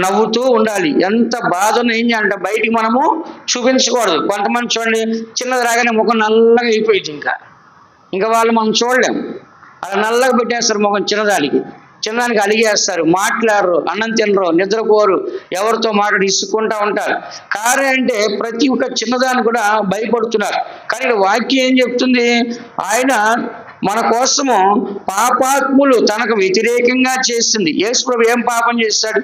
నవ్వుతూ ఉండాలి. ఎంత బాధను ఏం చేయాలంట బయటికి మనము చూపించకూడదు. కొంతమంది చూడండి, చిన్నది రాగానే ముఖం నల్లగా అయిపోయింది. ఇంకా వాళ్ళు మనం చూడలేం. అలా నల్లగా పెట్టేస్తారు ముఖం చిన్నదానికి అలిగేస్తారు, మాట్లాడరు, అన్నం తినరు, నిద్రపోరు, ఎవరితో మాట్లాడి ఇసుకుంటా ఉంటారు. కారణం అంటే ప్రతి ఒక్క చిన్నదాన్ని కూడా భయపడుతున్నారు. కానీ వాక్యం ఏం చెప్తుంది? ఆయన మన కోసము పాపాత్ములు తనకు వ్యతిరేకంగా చేసింది. యేసుప్రభు ఏం పాపం చేశాడు?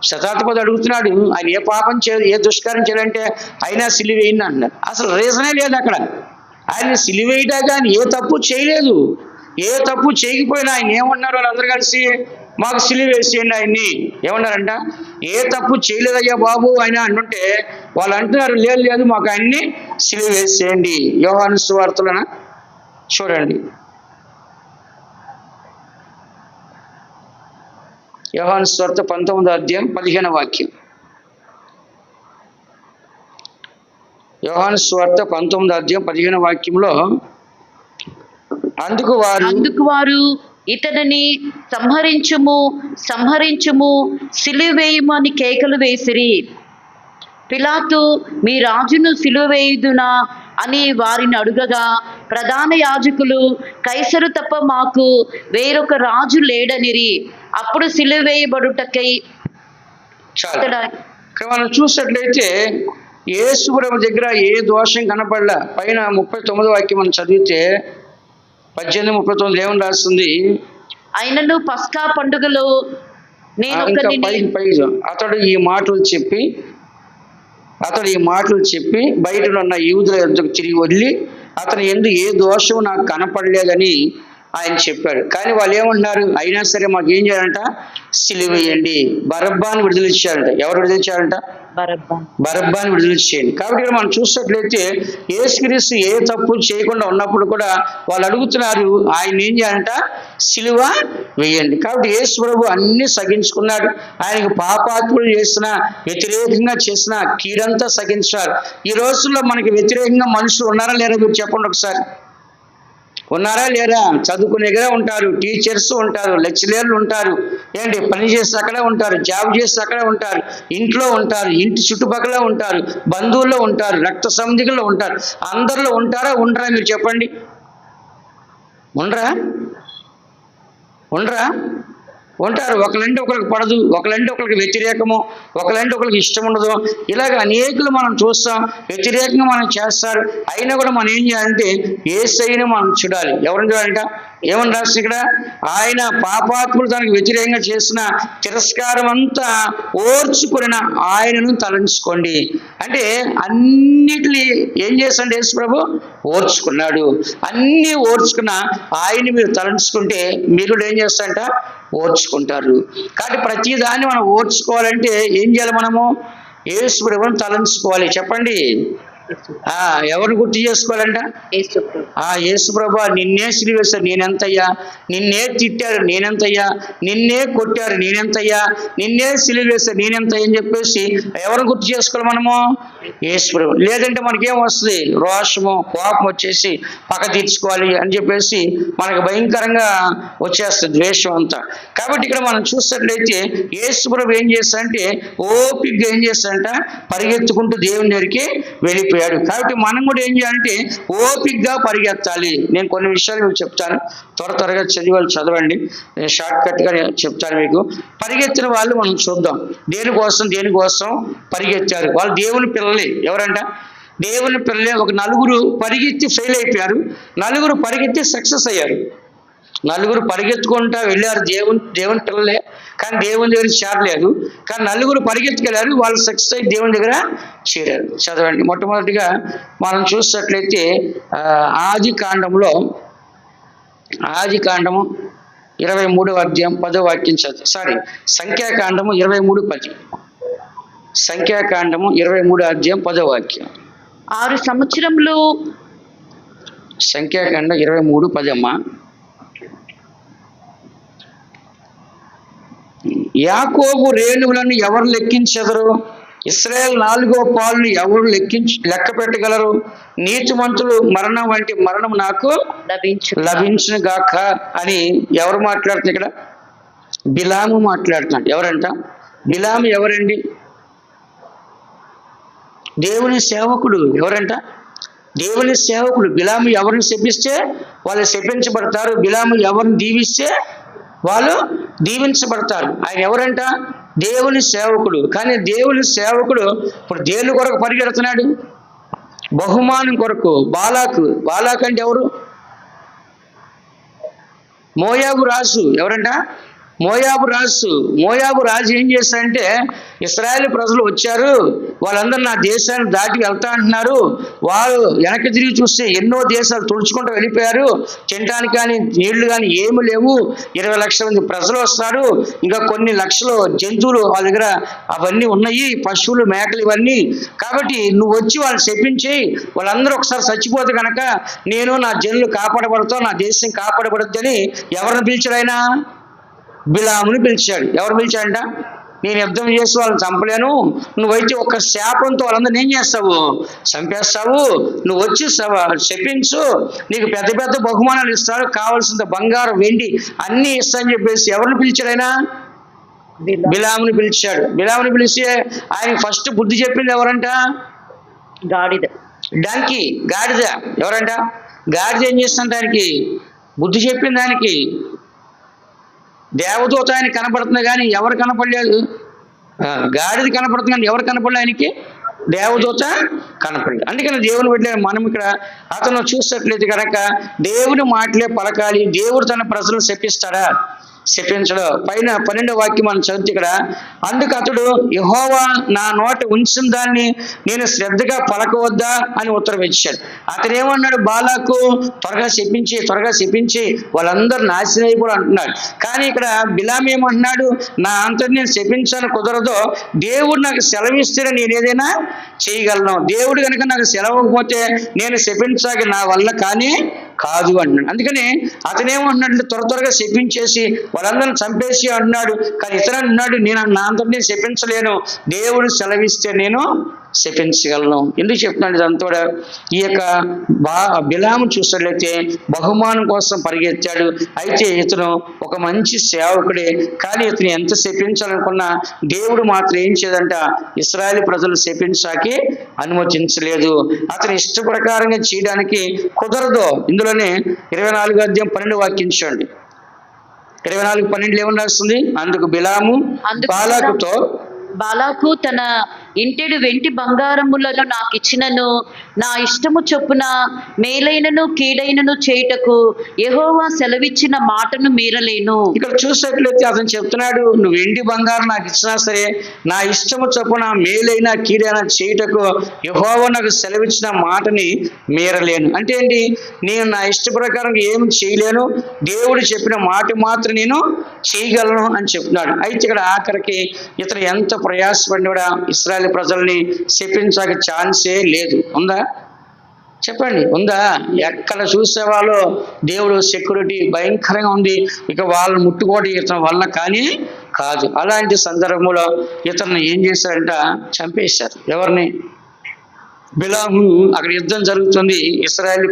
శతాధిపతి అడుగుతున్నాడు, ఆయన ఏ పాపం చేయదు, ఏ దుష్కారం చేయాలంటే అయినా సిలువేయండి అంటున్నారు. అసలు రీజనే లేదు అక్కడ. ఆయన సిలువేయటా కానీ ఏ తప్పు చేయలేదు. ఏ తప్పు చేయకపోయినా ఆయన ఏమన్నారు? వాళ్ళందరూ కలిసి మాకు సిలువ వేసేయండి ఆయన్ని. ఏమన్నారంట? ఏ తప్పు చేయలేదయ్యా బాబు ఆయన అంటుంటే వాళ్ళు అంటున్నారు, లేదు మాకు ఆయన్ని సిలువ వేసేయండి. యోహాను సువార్తలోన చూడండి, యోహాను సువార్త 19వ అధ్యాయం 15వ వాక్యం. యోహాను సువార్త 19వ అధ్యాయం 15వ వాక్యంలో, అందుకు వారు ఇతనిని సంహరించుము సిలువ వేయుము అని కేకలు వేసిరి. పిలాతు, మీ రాజును సిలువ వేయుదునా అని వారిని అడుగగా, ప్రధాన యాజకులు, కైసరు తప్ప మాకు వేరొక రాజు లేడనిరి. అప్పుడు సిలువ వేయబడుటకై మనం చూసినట్లయితే యేసుప్రభు దగ్గర ఏ దోషం కనపడలా. పైన 39వ వాక్యం మనం చదివితే 18:39 ఏమని రాస్తుంది? అయినను పస్కా పండుగలో అతడు ఈ మాటలు చెప్పి బయట ఉన్న యూదుల యొద్దకు తిరిగి వదిలి అతని యందు ఏ దోషం నాకు కనపడలేదని ఆయన చెప్పాడు. కానీ వాళ్ళు ఏమంటున్నారు? అయినా సరే మాకు ఏం చేయాలంట? సిలువ వేయండి. బరబ్బాని విడుదల ఇచ్చారంట. ఎవరు విడుదల ఇచ్చారంట? బరబ్బాని విడుదల చేయండి. కాబట్టి ఇక్కడ మనం చూసినట్లయితే యేసుక్రీస్తు ఏ తప్పు చేయకుండా ఉన్నప్పుడు కూడా వాళ్ళు అడుగుతున్నారు, ఆయన ఏం చేయాలంట? సిలువ వేయండి. కాబట్టి యేసు ప్రభు అన్ని సగించుకున్నాడు. ఆయనకు పాపాత్ములు చేసిన, వ్యతిరేకంగా చేసిన కీడంతా సగించారు. ఈ రోజుల్లో మనకి వ్యతిరేకంగా మనుషులు ఉన్నారా లేరా? మీరు చెప్పండి ఒకసారి. ఉన్నారా లేరా? చదువుకునేగా ఉంటారు, టీచర్స్ ఉంటారు, లెక్చరర్లు ఉంటారు, ఏంటి పని చేసి అక్కడే ఉంటారు, జాబ్ చేసి అక్కడే ఉంటారు, ఇంట్లో ఉంటారు, ఇంటి చుట్టుపక్కల ఉంటారు, బంధువుల్లో ఉంటారు, రక్త సంబంధికుల్లో ఉంటారు. అందరిలో ఉంటారా ఉండరా? మీరు చెప్పండి. ఉండరా? ఉంటారు. ఒకళ్ళంటే ఒకరికి పడదు, ఒకళ్ళంటే ఒకరికి వ్యతిరేకము, ఒకళ్ళంటే ఒకరికి ఇష్టం ఉండదు. ఇలాగ అనేకులు మనం చూస్తాం, వ్యతిరేకంగా మనం చేస్తారు. అయినా కూడా మనం ఏం చేయాలంటే యేసయ్యని మనం చూడాలి. ఎవరిని చూడాలంట? ఏమని రాస్తుంది ఇక్కడ? ఆయన పాపాత్ములు తనకు వ్యతిరేకంగా చేసిన తిరస్కారం అంతా ఓర్చుకున్న ఆయనను తలంచుకోండి. అంటే అన్నిటిని ఏం చేస్తాడు యేసు ప్రభు? ఓర్చుకున్నాడు. అన్నీ ఓర్చుకున్న ఆయన్ని మీరు తలంచుకుంటే మీరు ఏం చేస్తారంట? ఓర్చుకుంటారు. కాబట్టి ప్రతిదాన్ని మనం ఓర్చుకోవాలంటే ఏం చేయాలి? మనము యేసు ప్రభువుని తలంచుకోవాలి. చెప్పండి. ఎవరిని గుర్తు చేసుకోవాలంట? యేసు ప్రభు, నిన్నే సిలువేశారు, నేనెంతయ్యా? నిన్నే తిట్టారు, నేనెంతయ్యా? నిన్నే కొట్టారు, నేనెంతయ్యా? నిన్నే సిలువేశారు, నేనెంతయ్యా అని చెప్పేసి ఎవరిని గుర్తు చేసుకోవాలి మనము? యేసు ప్రభు. లేదంటే మనకేం వస్తుంది? రోషము, కోపం వచ్చేసి పక్క తీర్చుకోవాలి అని చెప్పేసి మనకు భయంకరంగా వచ్చేస్తుంది ద్వేషం అంతా. కాబట్టి ఇక్కడ మనం చూసినట్లయితే యేసు ప్రభు ఏం చేస్తాడంటే ఓపికగా ఏం చేస్తాడంట, పరిగెత్తుకుంటూ దేవుని దగ్గరికి వెళ్ళిపోయాడు. కాబట్టి మనం కూడా ఏం చేయాలంటే ఓపికగా పరిగెత్తాలి. నేను కొన్ని విషయాలు మీకు చెప్తాను, త్వరగా చదవండి, నేను షార్ట్ కట్గా చెప్తాను మీకు. పరిగెత్తిన వాళ్ళు మనం చూద్దాం. దేనికోసం పరిగెత్తారు? వాళ్ళు దేవుని పిల్లలే. ఎవరంట? దేవుని పిల్లలే. ఒక నలుగురు పరిగెత్తి ఫెయిల్ అయిపోయారు, నలుగురు పరిగెత్తి సక్సెస్ అయ్యారు. నలుగురు పరిగెత్తుకుంటా వెళ్ళారు, దేవుని పిల్లలే, కానీ దేవుని దగ్గర చేరలేదు. కానీ నలుగురు పరిగెత్తుకెళ్ళారు, వాళ్ళు సక్సెస్ అయ్యి దేవుని దగ్గర చేరారు. చదవండి. మొట్టమొదటిగా మనం చూసినట్లయితే ఆది కాండము 23వ అధ్యాయం 10వ వాక్యం సంఖ్యాకాండము 23:10. సంఖ్యాకాండము 23 అధ్యాయం 10వ వాక్యం. 6 సంవత్సరములు. సంఖ్యాకాండం 23:10 అమ్మా. యాకోబు రేణువులను ఎవరు లెక్కించెదరు? ఇశ్రాయేలు 4వ పాలును ఎవరు లెక్క పెట్టగలరు? నీతిమంతులు మరణం వంటి మరణం నాకు లభించును గాక అని ఎవరు మాట్లాడుతున్నారు ఇక్కడ? బిలాము మాట్లాడుతున్నాడు. ఎవరంట? బిలాము ఎవరండి? దేవుని సేవకుడు. ఎవరంట? దేవుని సేవకుడు. బిలాము ఎవరిని శపిస్తే వాళ్ళు శపించబడతారు, బిలాము ఎవరిని దీవిస్తే వాళ్ళు దీవించబడతారు. ఆయన ఎవరంట? దేవుని సేవకుడు. కానీ దేవుని సేవకుడు ఇప్పుడు దేని కొరకు పరిగెడుతున్నాడు? బహుమానం కొరకు. బాలాకు అంటే ఎవరు? మోయాబు రాజు. ఎవరంట? మోయాబు రాజు ఏం చేస్తాడంటే, ఇశ్రాయేలు ప్రజలు వచ్చారు, వాళ్ళందరూ నా దేశాన్ని దాటి వెళ్తా అంటున్నారు, వాళ్ళు వెనక్కి తిరిగి చూస్తే ఎన్నో దేశాలు తుడుచుకుంటూ వెళ్ళిపోయారు, తినడానికి కానీ నీళ్లు కానీ ఏమి లేవు, 20 లక్షల మంది ప్రజలు వస్తారు, ఇంకా కొన్ని లక్షల జంతువులు వాళ్ళ దగ్గర అవన్నీ ఉన్నాయి, పశువులు మేకలు ఇవన్నీ. కాబట్టి నువ్వు వచ్చి వాళ్ళు శపించి వాళ్ళందరూ ఒకసారి చచ్చిపోతే కనుక నేను నా జనులు కాపాడబడతావు, నా దేశం కాపాడబడుద్దని ఎవరిని పిలిచాడు ఆయన? బిలాముని పిలిచాడు. ఎవరు పిలిచాడంట? నేను యుద్ధం చేసి వాళ్ళని చంపలేను, నువ్వైతే ఒక శాపంతో వాళ్ళందరినీ ఏం చేస్తావు? చంపేస్తావు, నువ్వు వచ్చి శపించు, నీకు పెద్ద పెద్ద బహుమానాలు ఇస్తాడు, కావాల్సినంత బంగారం వెండి అన్నీ ఇస్తానని చెప్పేసి ఎవరిని పిలిచాడు ఆయన? బిలాముని పిలిచాడు. బిలాముని పిలిచి ఆయన ఫస్ట్ బుద్ధి చెప్పింది ఎవరంట? గాడిద. ఎవరంట? గాడిద ఏం చేస్తుంట? ఆయనకి బుద్ధి చెప్పింది. ఆయనకి దేవదూత ఆయన కనపడుతుంది కానీ ఎవరు కనపడలేదు. గాడిద కనపడుతుంది కానీ ఎవరు కనపడలేదు ఆయనకి? దేవదూత కనపడలేదు. అందుకని దేవుని బిడ్డలైన మనం ఇక్కడ అతను చూసినట్లయితే కనుక దేవుని మాటలే పలకాలి. దేవుడు తన ప్రజలను శపిస్తాడా? శపించడు. పైన 12వ వాక్యం మనం చదివితే ఇక్కడ, అందుకు అతడు యెహోవా నా నోట ఉంచిన దాన్ని నేను శ్రద్ధగా పలకవద్దా అని ఉత్తరం ఇచ్చాడు. అతను ఏమన్నాడు? బాలాకు త్వరగా శపించి వాళ్ళందరూ నాశనం అయిపోయి అంటున్నాడు. కానీ ఇక్కడ బిలాము ఏమంటున్నాడు? నా అంతటి నేను శపించాలని కుదరదు, దేవుడు నాకు సెలవిస్తే నేను ఏదైనా చేయగలను, దేవుడు కనుక నాకు సెలవకపోతే నేను శపించాక నా వల్ల కానీ కాదు అంటున్నాడు. అందుకని అతనేమంటున్నాడు? త్వరగా శపించేసి వాళ్ళందరిని చంపేసి అంటున్నాడు. కానీ ఇతను అంటున్నాడు, నేను నా అంతటి శపించలేను, దేవుడు సెలవిస్తే నేను శపించగలను. ఎందుకు చెప్తున్నాడు ఇదంతా కూడా? ఈ యొక్క బిలాము చూసినట్లయితే బహుమానం కోసం పరిగెత్తాడు. అయితే ఇతను ఒక మంచి సేవకుడే, కానీ ఇతను ఎంత శపించాలనుకున్నా దేవుడు మాత్రం ఏం చేయదంట, ఇశ్రాయేలు ప్రజలు శపించాకి అనుమతించలేదు. అతని ఇష్ట ప్రకారంగా చేయడానికి కుదరదు. ఇందులోనే 24వ అధ్యాయం 12వ వాక్యం చూడండి. 24:12 ఏమని రాస్తుంది? అందుకు బిలాము బాలాకు తన ఇంటెడు వెండి బంగారములను నాకు ఇచ్చినను నా ఇష్టము చొప్పున మేలైనను కీడైనను చేయుటకు యెహోవా సెలవిచ్చిన మాటను మీరలేను. ఇక్కడ చూసినట్లయితే అతను చెప్తున్నాడు, నువ్వు వెండి బంగారం నాకు ఇచ్చినా సరే నా ఇష్టము చొప్పున మేలైన కీడైనా చేయుటకు యెహోవా నాకు సెలవిచ్చిన మాటని మీరలేను. అంటే ఏంటి? నేను నా ఇష్ట ప్రకారం ఏమి చేయలేను, దేవుడు చెప్పిన మాట మాత్రం నేను చేయగలను అని చెప్తున్నాడు. అయితే ఇక్కడ ఆఖరికి ఇతను ఎంత ప్రయాసపడినా ఇశ్రాయేలు ఇశ్రాయేల్ ప్రజల్ని శపించక ఛాన్సే లేదు. ఉందా చెప్పండి, ఉందా? ఎక్కడ చూసేవాళ్ళు దేవుడు సెక్యూరిటీ భయంకరంగా ఉంది, ఇక వాళ్ళని ముట్టుకోవడం ఇతని వల్ల కానీ కాదు. అలాంటి సందర్భంలో ఇతను ఏం చేశారంట, చంపేశారు. ఎవరిని? బిలాము. అక్కడ యుద్ధం జరుగుతుంది ఇశ్రాయేల్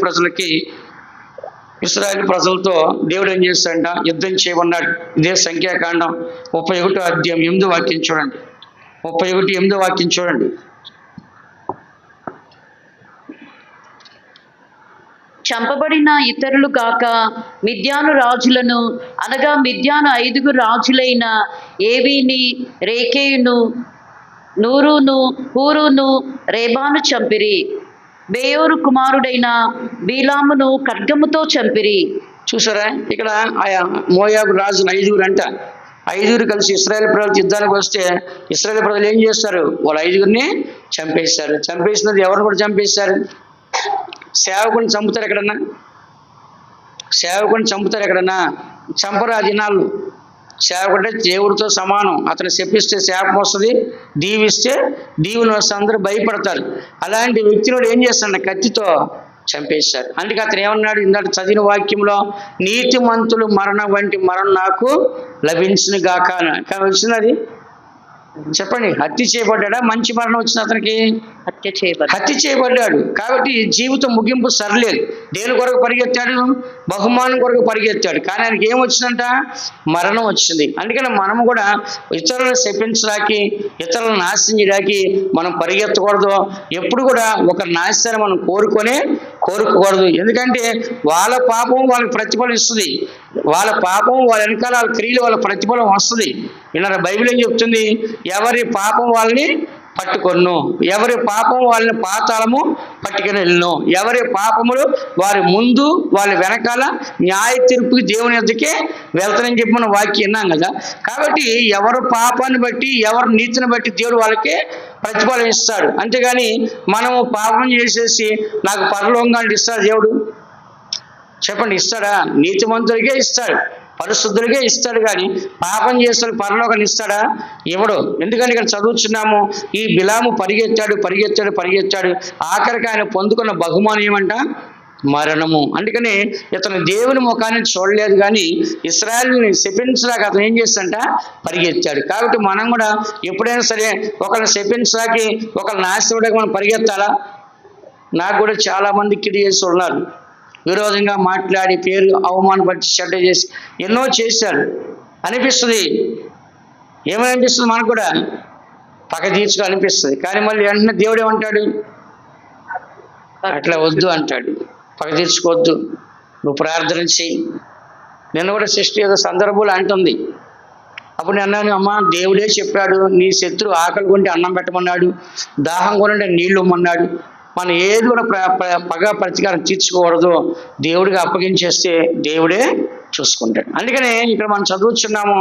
ప్రజలతో. దేవుడు ఏం చేశాడంట, యుద్ధం చేయమన్నాడు. ఇదే సంఖ్యాకాండం 31 అధ్యాయం 8వ వాక్యం చూడండి. 31 8వ వాక్యం చూడండి. చంపబడిన ఇతరులు కాక మిద్యాను రాజులను, అనగా మిద్యాను 5 రాజులైన ఏవీని, రేకేయును, నూరును, హూరును, రేబాను చంపిరి. బేయోరు కుమారుడైన బీలామును ఖడ్గముతో చంపిరి. చూసారా, ఇక్కడ ఆయా మోయాబు రాజులు 5 అంట. 5 కలిసి ఇశ్రాయేల్ ప్రజలు యుద్ధానికి వస్తే ఇశ్రాయేల్ ప్రజలు ఏం చేస్తారు, వాళ్ళు 5 చంపేశారు. చంపేసినది ఎవరు కూడా చంపేశారు? సేవకుని చంపుతారు ఎక్కడన్నా? చంపరు ఆ దినాలు. సేవకుంటే దేవుడితో సమానం. అతను శపిస్తే శాపం వస్తుంది, దీవిస్తే దీవుని వస్తే అందరూ భయపడతారు. అలాంటి వ్యక్తిని ఏం చేస్తాడు, కత్తితో చంపేశారు. అందుకే అతను ఏమన్నాడు, ఇందాక చదివిన వాక్యంలో, నీతిమంతులు మరణం వంటి మరణం నాకు లభించిన గాక అని. కానీ వచ్చినది చెప్పండి, హత్య చేయబడ్డా? మంచి మరణం వచ్చింది అతనికి? హత్య చేయబడ్డాడు. కాబట్టి జీవితం ముగింపు సరలేదు. దేని కొరకు పరిగెత్తాడు? బహుమానం కొరకు పరిగెత్తాడు. కానీ ఆయనకి ఏం వచ్చిందంట, మరణం వచ్చింది. అందుకని మనము కూడా ఇతరులను శపించడానికి, ఇతరులను నాశనం చేయడానికి మనం పరిగెత్తకూడదు. ఎప్పుడు కూడా ఒక నాశనాన్ని మనం కోరుకోకూడదు. ఎందుకంటే వాళ్ళ పాపం వాళ్ళకి ప్రతిఫలం ఇస్తుంది. వాళ్ళ పాపం వాళ్ళ వెనకాల వాళ్ళ క్రియలు వాళ్ళ ప్రతిఫలం వస్తుంది. విన్నారా, బైబిల్ ఏం చెప్తుంది? ఎవరి పాపం వాళ్ళని పట్టుకొను, ఎవరి పాపం వాళ్ళని పాతాళము పట్టుకుని వెళ్ళను, ఎవరి పాపములు వారి ముందు వాళ్ళ వెనకాల న్యాయ తీర్పుకి దేవుని యొద్దకే వెళ్తానని చెప్పి మనం వాక్యం విన్నాం కదా. కాబట్టి ఎవరి పాపాన్ని బట్టి, ఎవరి నీతిని బట్టి దేవుడు వాళ్ళకి ప్రతిఫలం ఇస్తాడు. అంతేగాని మనము పాపం చేసేసి నాకు పరలోకంగా ఇస్తాడు దేవుడు? చెప్పండి, ఇస్తాడా? నీతిమంతుడికే ఇస్తాడు, పరిశుద్ధుడికే ఇస్తాడు. కానీ పాపం చేస్తే పరలోకాన్ని ఇస్తాడా? ఇవ్వడు. ఎందుకంటే ఇక్కడ చదువుతున్నాము, ఈ బిలాము పరిగెత్తాడు. ఆఖరికి ఆయన పొందుకున్న బహుమానం ఏమంట, మరణము. అందుకని ఇతను దేవుని ముఖాన్ని చూడలేదు, కానీ ఇశ్రాయేలుని శపించడానికి అతను ఏం చేస్తాడంట, పరిగెత్తాడు. కాబట్టి మనం కూడా ఎప్పుడైనా సరే ఒకరిని శపించడానికి, ఒకరిని నాశనపడడానికి మనం పరిగెత్తాలా? నాకు కూడా చాలా మంది కిడి చేసి ఉన్నారు. విరోధంగా మాట్లాడి, పేరు అవమానపరిచి, చెడ్డ చేసి ఎన్నో చేశారు అనిపిస్తుంది. ఏమనిపిస్తుంది? మనకు కూడా పక్క తీర్చుకో అనిపిస్తుంది. కానీ మళ్ళీ వెంటనే దేవుడు ఏమంటాడు, అట్లా వద్దు అంటాడు. పక్క తీర్చుకోవద్దు, నువ్వు ప్రార్థన చెయ్యి. నేను కూడా సృష్టి ఏదో సందర్భంలో అంటుంది. అప్పుడు నేను అన్నాను, అమ్మ దేవుడే చెప్పాడు, నీ శత్రువు ఆకలి కొంటే అన్నం పెట్టమన్నాడు, దాహం కొనంటే నీళ్లు ఇమ్మన్నాడు. మనం ఏది కూడా పగ ప్రతీకారం తీర్చుకోకూడదు. దేవుడికి అప్పగించేస్తే దేవుడే చూసుకుంటాడు. అందుకనే ఇక్కడ మనం చదువుతున్నాము,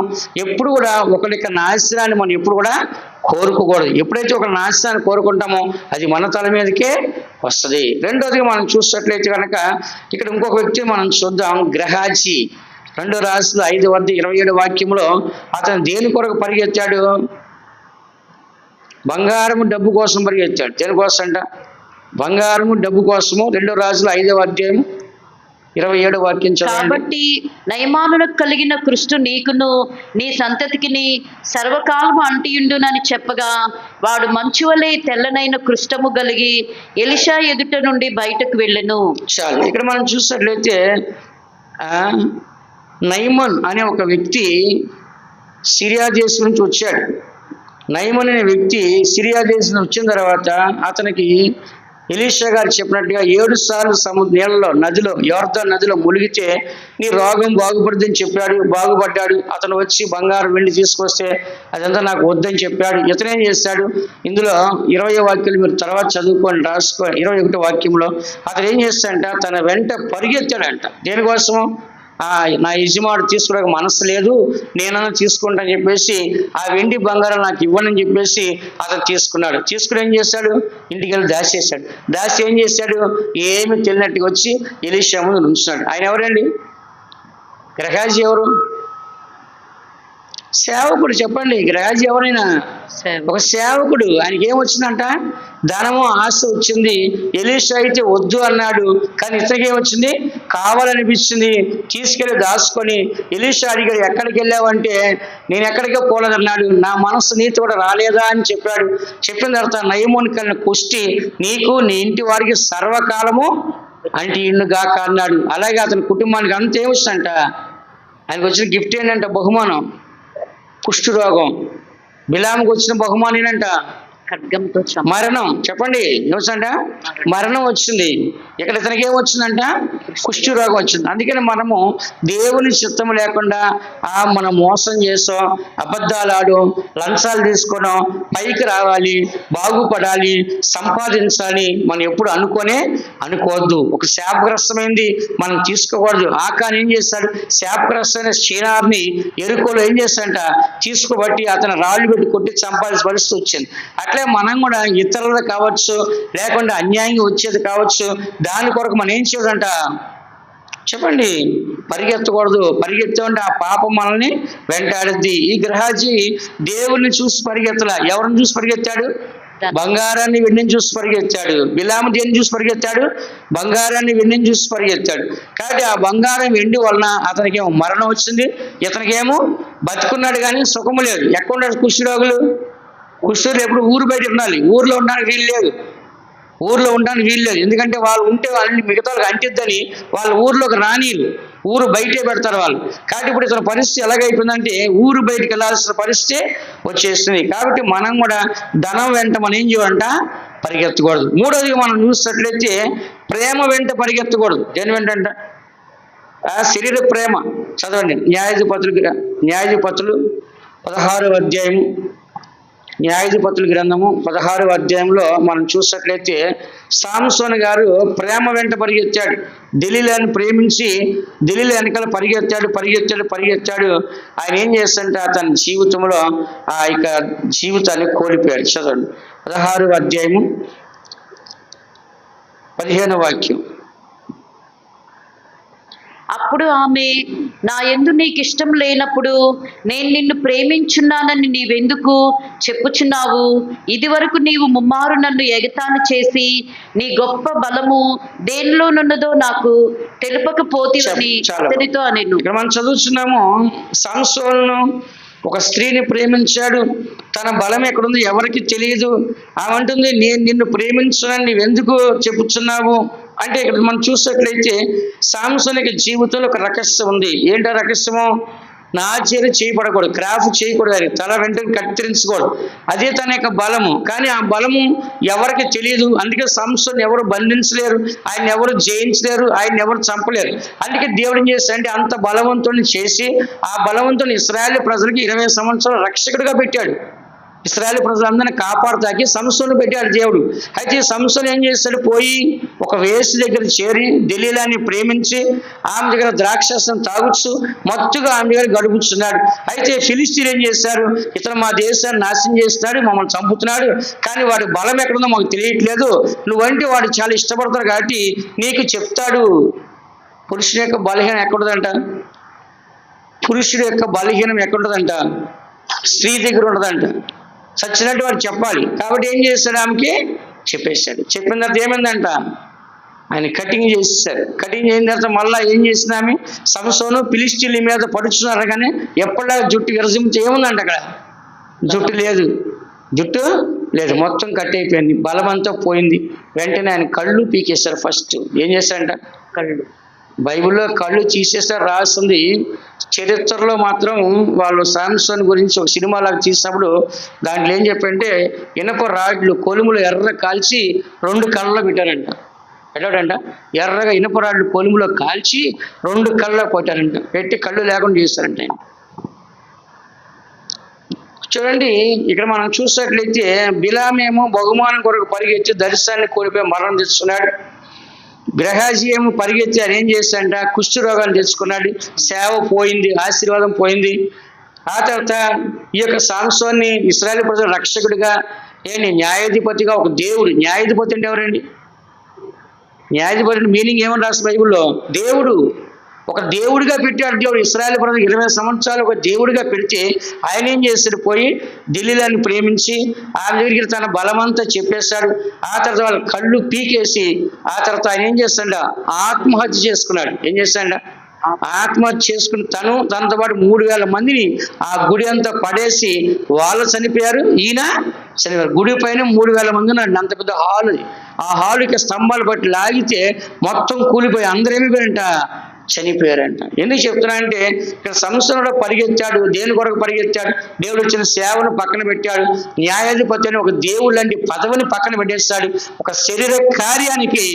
ఎప్పుడు కూడా ఒకరి యొక్క నాశనాన్ని మనం ఎప్పుడు కూడా కోరుకోకూడదు. ఎప్పుడైతే ఒక నాశనాన్ని కోరుకుంటామో అది మన తల మీదకే వస్తుంది. రెండోదిగా మనం చూసినట్లయితే కనుక ఇక్కడ ఇంకొక వ్యక్తి మనం చూద్దాం, గ్రహాజీ. 2 రాజులు 5:27 వాక్యంలో అతను దేని కొరకు పరిగెత్తాడు? బంగారము డబ్బు కోసం పరిగెత్తాడు. దేనికోసం అంట? బంగారము డబ్బు కోసము. 2 రాజులు 5వ అధ్యాయం 27వ వాక్యం చదవండి. కాబట్టి నయమానులకు కలిగిన కృష్టు నీకును నీ సంతతికిని సర్వకాలము అంటియుండునని చెప్పగా, వాడు మంచు వలె తెల్లనైన కృష్టము కలిగి ఎలీషా ఎదుట నుండి బయటకు వెళ్ళెను. చాలు. ఇక్కడ మనం చూసినట్లయితే నయమాన్ అనే ఒక వ్యక్తి సిరియా దేశం నుంచి వచ్చాడు. నయమాన్ అనే వ్యక్తి సిరియా దేశం వచ్చిన తర్వాత అతనికి ఎలీషా గారు చెప్పినట్టుగా 7 సార్లు నీళ్ళలో యోర్దాను నదిలో మునిగితే నీ రోగం బాగుపడుతుందని చెప్పాడు. బాగుపడ్డాడు. అతను వచ్చి బంగారం వెండి తీసుకొస్తే అదంతా నాకు వద్దని చెప్పాడు. ఇతనేం చేశాడు? ఇందులో 20వ వాక్యాలు మీరు తర్వాత చదువుకొని రాసుకో. 21వ వాక్యంలో అతను ఏం చేస్తాడంట, తన వెంట పరిగెత్తాడంట. దేనికోసము? నా యజమాడు తీసుకోవడానికి మనసు లేదు, నేనన్నా తీసుకుంటా అని చెప్పేసి ఆ వెండి బంగారం నాకు ఇవ్వనని చెప్పేసి అతను తీసుకున్నాడు. తీసుకుని ఏం చేశాడు? ఇంటికి వెళ్ళి దాచేశాడు. దాచి ఏం చేశాడు? ఏమి తెలియనట్టుగా వచ్చి ఎలీషా ముందు నుంచున్నాడు. ఆయన ఎవరండి? గ్రహాజీ ఎవరు? సేవకుడు. చెప్పండి, గ్రహాజీ ఎవరైనా ఒక సేవకుడు. ఆయనకి ఏమొచ్చిందంట? ధనము, ఆశ వచ్చింది. ఎలీషా అయితే వద్దు అన్నాడు, కానీ ఇతనికి ఏమొచ్చింది? కావాలనిపించింది. తీసుకెళ్లి దాచుకొని ఎలీషా అడిగాడు, ఎక్కడికి వెళ్ళావంటే నేను ఎక్కడికే పోలేదన్నాడు. నా మనస్సు నీతి కూడా రాలేదా అని చెప్పాడు. చెప్పిన తర్వాత నయమోని కలిగిన కుష్టి నీకు నీ ఇంటి వారికి సర్వకాలము అంటే ఇండుగాక అన్నాడు. అలాగే అతని కుటుంబానికి అంత ఏమొచ్చిందంట? ఆయనకు వచ్చిన గిఫ్ట్ ఏంటంట? బహుమానం. కుష్టు రోగం. బిలాముకు వచ్చిన బహుమానం ఏంటంట? ఖడ్గంతో మరణం. చెప్పండి, ఏమొచ్చిందంట? మరణం వచ్చింది. ఇక్కడ ఇతనికి ఏమొచ్చిందంట? కుష్టి రోగం వచ్చింది. అందుకని మనము దేవుని చిత్తం లేకుండా మనం మోసం చేసాం, అబద్ధాలు ఆడు, లంచాలు తీసుకోవడం, పైకి రావాలి, బాగుపడాలి, సంపాదించాలి మనం ఎప్పుడు అనుకోవద్దు. ఒక శాపగ్రస్తమైంది మనం తీసుకోకూడదు. ఆకాన్ ఏం చేస్తాడు? శాపగ్రస్తమైన షీనార్ని ఎరుకోలో ఏం చేస్తాడంట? తీసుకోబట్టి అతను రాళ్ళు పెట్టి కొట్టి చంపాల్సిన పరిస్థితి వచ్చింది. అట్లే మనం కూడా ఇతరులు కావచ్చు, లేకుండా అన్యాయంగా వచ్చేది కావచ్చు, దాని కొరకు మనం ఏం చేయాలంట? చెప్పండి, పరిగెత్తకూడదు. పరిగెత్తామంటే ఆ పాపం మనల్ని వెంటాడుద్ది. ఈ గ్రహాజీ దేవుణ్ణి చూసి పరిగెత్తలా. ఎవరిని చూసి పరిగెత్తాడు? బంగారాన్ని, వెండిని చూసి పరిగెత్తాడు. బిలాము దేన్ని చూసి పరిగెత్తాడు? బంగారాన్ని, వెండిని చూసి పరిగెత్తాడు. కాబట్టి ఆ బంగారం, వెండి వలన అతనికేమో మరణం వచ్చింది, ఇతనికేమో బతుకున్నాడు కానీ సుఖము లేదు. ఎక్కడ ఉన్నారు కుష్ఠరోగులు? కుష్ఠరోగులు ఎప్పుడు ఊరు బయట ఉండాలి. ఊర్లో ఉండడానికి వీలు లేదు. ఎందుకంటే వాళ్ళు ఉంటే వాళ్ళని మిగతా వాళ్ళకి అంటిద్దని వాళ్ళు ఊర్లోకి రానీరు, ఊరు బయటే పెడతారు వాళ్ళు. కాబట్టి ఇప్పుడు ఇతని పరిస్థితి ఎలాగైపోయిందంటే ఊరు బయటికి వెళ్ళాల్సిన పరిస్థితి వచ్చేస్తుంది. కాబట్టి మనం కూడా ధనం వెంట మనం ఏం చేయాలంట? పరిగెత్తకూడదు. మూడోదిగా మనం చూసినట్లయితే ప్రేమ వెంట పరిగెత్తకూడదు. దేని వెంటంట? శరీర ప్రేమ. చదవండి, న్యాయాధిపతులు 16వ అధ్యాయము, న్యాయాధిపతుల గ్రంథము 16వ అధ్యాయంలో మనం చూసినట్లయితే సాంసోను గారు ప్రేమ వెంట పరిగెత్తాడు. దెలీలాని ప్రేమించి దెలీలా వెనకాల పరిగెత్తాడు. ఆయన ఏం చేస్తాడంటే అతని జీవితంలో ఆ యొక్క జీవితాన్ని కోల్పోయాడు. చదవండి, 16వ అధ్యాయము 15వ వాక్యం. అప్పుడు ఆమె, నా యందు నీకు ఇష్టం లేనప్పుడు నేను నిన్ను ప్రేమించున్నానని నీవెందుకు చెప్పుచున్నావు? ఇది వరకు నీవు ముమ్మారు నన్ను ఎగతాళి చేసి నీ గొప్ప బలము దేనిలోనున్నదో నాకు తెలుపకపోతివని అతనితో అనెను. ఇక్కడ మనం చదువుతున్నాము, సంసోను ఒక స్త్రీని ప్రేమించాడు. తన బలం ఎక్కడుందో ఎవరికి తెలియదు. ఆమె అంటుంది, నేను నిన్ను ప్రేమించున్నాను, నీవెందుకు చెప్పుచున్నావు అంటే ఇక్కడ మనం చూసినట్లయితే సాంసోనికి జీవితంలో ఒక రహస్యం ఉంది. ఏంటో రహస్యము? నాచీర చేయబడకూడదు, క్రాఫ్ట్ చేయకూడదు, అది తల వెంటనే కత్తిరించకూడదు. అదే తన యొక్క బలము. కానీ ఆ బలము ఎవరికి తెలియదు. అందుకే సంసోను ఎవరు బంధించలేరు, ఆయన ఎవరు జయించలేరు, ఆయన ఎవరు చంపలేరు. అందుకే దేవుడు ఏం చేస్తాడంటే అంత బలవంతుని చేసి ఆ బలవంతుని ఇశ్రాయేలు ప్రజలకి 20 సంవత్సరాలు రక్షకుడిగా పెట్టాడు. ఇశ్రాయేలు ప్రజలందరినీ కాపాడుతాకి సంసోను పెట్టాడు దేవుడు. అయితే సంసోను ఏం చేస్తాడు? పోయి ఒక వేసి దగ్గర చేరి దెలీలాని ప్రేమించి ఆమె దగ్గర ద్రాక్షరసం తాగుచ్చు, మత్తుగా ఆమె దగ్గర గడుపుతున్నాడు. అయితే ఫిలిస్తీన్లు ఏం చేశారు? ఇతను మా దేశాన్ని నాశనం చేస్తున్నాడు, మమ్మల్ని చంపుతున్నాడు, కానీ వాడి బలం ఎక్కడుందో మాకు తెలియట్లేదు, నువ్వంటే వాడు చాలా ఇష్టపడతారు కాబట్టి నీకు చెప్తాడు. పురుషుని యొక్క బలహీనం ఎక్కడుందంట? పురుషుడి యొక్క బలహీనం ఎక్కడుంటుందంట? స్త్రీ దగ్గర ఉండదంట. చచ్చినట్టు వాడు చెప్పాలి. కాబట్టి ఏం చేస్తాడు? ఆమెకి చెప్పేశాడు. చెప్పిన తర్వాత ఏమైందంట? ఆయన కటింగ్ చేసేసాడు. కటింగ్ చేసిన తర్వాత మళ్ళీ ఏం చేసిన ఆమె సంసోను ఫిలిష్తీయుల మీద పడుచున్నారు, కానీ ఎప్పటిలా జుట్టు విరజించి ఏముందంట? అక్కడ జుట్టు లేదు, మొత్తం కట్ అయిపోయింది, బలమంతా పోయింది. వెంటనే ఆయన కళ్ళు పీకేశారు. ఫస్ట్ ఏం చేశాడంట? కళ్ళు. బైబిల్లో కళ్ళు తీసేసారు రాస్తుంది. చరిత్రలో మాత్రం వాళ్ళు సాంసోన్ గురించి ఒక సినిమాలాగా తీసినప్పుడు దాంట్లో ఏం చెప్పంటే ఇనప రాడ్లు కొలుములు ఎర్ర కాల్చి 2 కళ్ళలో పెట్టారంట. పెట్టాడంట ఎర్రగా ఇనప రాడ్లు కొలుములో కాల్చి 2 కళ్ళలో పెట్టారంట. పెట్టి కళ్ళు లేకుండా చేస్తారంట. చూడండి, ఇక్కడ మనం చూసినట్లయితే బిలామేమో బహుమానం కొరకు పరిగెత్తి దర్శనాన్ని కోల్పోయి మరణం తెచ్చుకున్నాడు. గ్రహాజీ ఏమో పరిగెత్తి ఆయన ఏం చేస్తాడంట? కుష్ఠ రోగాన్ని తెచ్చుకున్నాడు. సేవ పోయింది, ఆశీర్వాదం పోయింది. ఆ తర్వాత ఈ యొక్క సాంసోన్ని ఇశ్రాయేలు ప్రజల రక్షకుడిగా న్యాయాధిపతిగా ఒక దేవుడు. న్యాయాధిపతి అంటే ఎవరండి? న్యాయాధిపతి మీనింగ్ ఏమని రాస్తుంది బైబిల్లో? దేవుడు. ఒక దేవుడిగా పెట్టాడు దేవుడు. ఇశ్రాయేలు ప్రజలు 20 సంవత్సరాలు ఒక దేవుడిగా పెడితే ఆయన ఏం చేశాడు? పోయి ఢిల్లీలోని ప్రేమించి ఆమె దగ్గరికి తన బలమంతా చెప్పేశాడు. ఆ తర్వాత వాళ్ళ కళ్ళు పీకేసి ఆ తర్వాత ఆయన ఏం చేస్తాడ? ఆత్మహత్య చేసుకున్నాడు. ఏం చేస్తాడ? ఆత్మహత్య చేసుకుని తనతో పాటు 3000 మందిని ఆ గుడి అంతా పడేసి వాళ్ళు చనిపోయారు, ఈయన చనిపోయారు. గుడి పైన 3000 మంది ఉన్నాడు. అంత పెద్ద హాల్. ఆ హాలుకి స్తంభాలు బట్టి లాగితే మొత్తం కూలిపోయి అందరూ ఏమైపోయారంట? చనిపోయారంట. ఎందుకు చెప్తున్నానంటే ఇక్కడ సంస్థలో పరిగెత్తాడు. దేని కొరకు పరిగెత్తాడు? దేవుడు వచ్చిన సేవను పక్కన పెట్టాడు. న్యాయాధిపతి అని ఒక దేవుడు లాంటి పదవిని పక్కన పెట్టేస్తాడు. ఒక శరీర కార్యానికి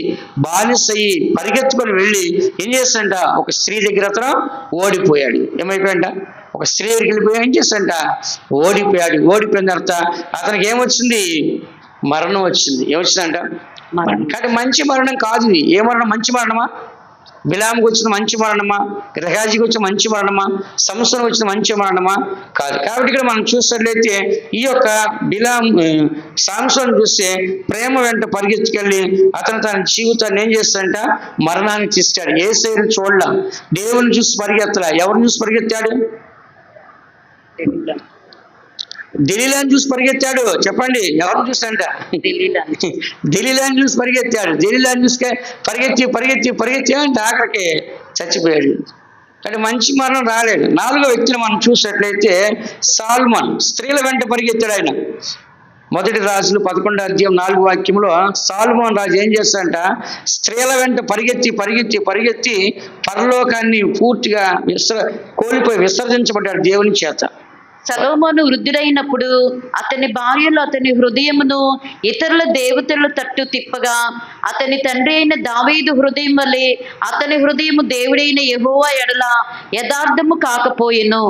బానిసయ్యి పరిగెత్తుకొని వెళ్ళి ఏం చేస్తాడంట? ఒక స్త్రీ దగ్గర అతను ఓడిపోయాడు. ఏమైపోయాడంట? ఒక స్త్రీ దగ్గరికి వెళ్ళిపోయి ఏం చేస్తాడంట? ఓడిపోయాడు. ఓడిపోయిన తర్వాత అతనికి ఏమొచ్చింది? మరణం వచ్చింది. ఏమొచ్చిందంట? కానీ మంచి మరణం కాదు ఇది. ఏ మరణం? మంచి మరణమా? బిలాముకి వచ్చిన మంచి మరణమా? గెహాజీకి వచ్చిన మంచి మరణమా? సంస్థకు వచ్చిన మంచి మరణమా? కాదు. కాబట్టి ఇక్కడ మనం చూసినట్లయితే ఈ యొక్క సంస్థను చూస్తే ప్రేమ వెంట పరిగెత్తుకెళ్ళి అతను తన జీవితాన్ని ఏం చేస్తాడంట? మరణానికి తీస్తాడు. యేసయ్యను చూడలా, దేవుని చూసి పరిగెత్తలా. ఎవరిని చూసి పరిగెత్తాడు? ఢిల్లీలాని చూసి పరిగెత్తాడు. చెప్పండి, ఎవరిని చూసాంట? ఢిల్లీలాని చూసి పరిగెత్తాడు. ఢిల్లీలాని చూసి పరిగెత్తి అంటే ఆఖరికి చచ్చిపోయాడు. కానీ మంచి మరణం రాలేదు. 4వ వ్యక్తిని మనం చూసినట్లయితే సాల్మన్. స్త్రీల వెంట పరిగెత్తాడు ఆయన. 1 రాజులు 11వ అధ్యాయం 4వ వాక్యంలో సాల్మోన్ రాజు ఏం చేస్తాడంట? స్త్రీల వెంట పరిగెత్తి పరలోకాన్ని పూర్తిగా కోల్పోయి విసర్జించబడ్డాడు దేవుని చేత. సొలొమోను వృద్ధుడైనప్పుడు అతని భార్యలు అతని హృదయమును ఇతరుల దేవతల తట్టు తిప్పగా అతని తండ్రి అయిన దావీదు హృదయం వలె అతని హృదయము దేవుడైన యెహోవా ఎడల యథార్థము కాకపోయెను.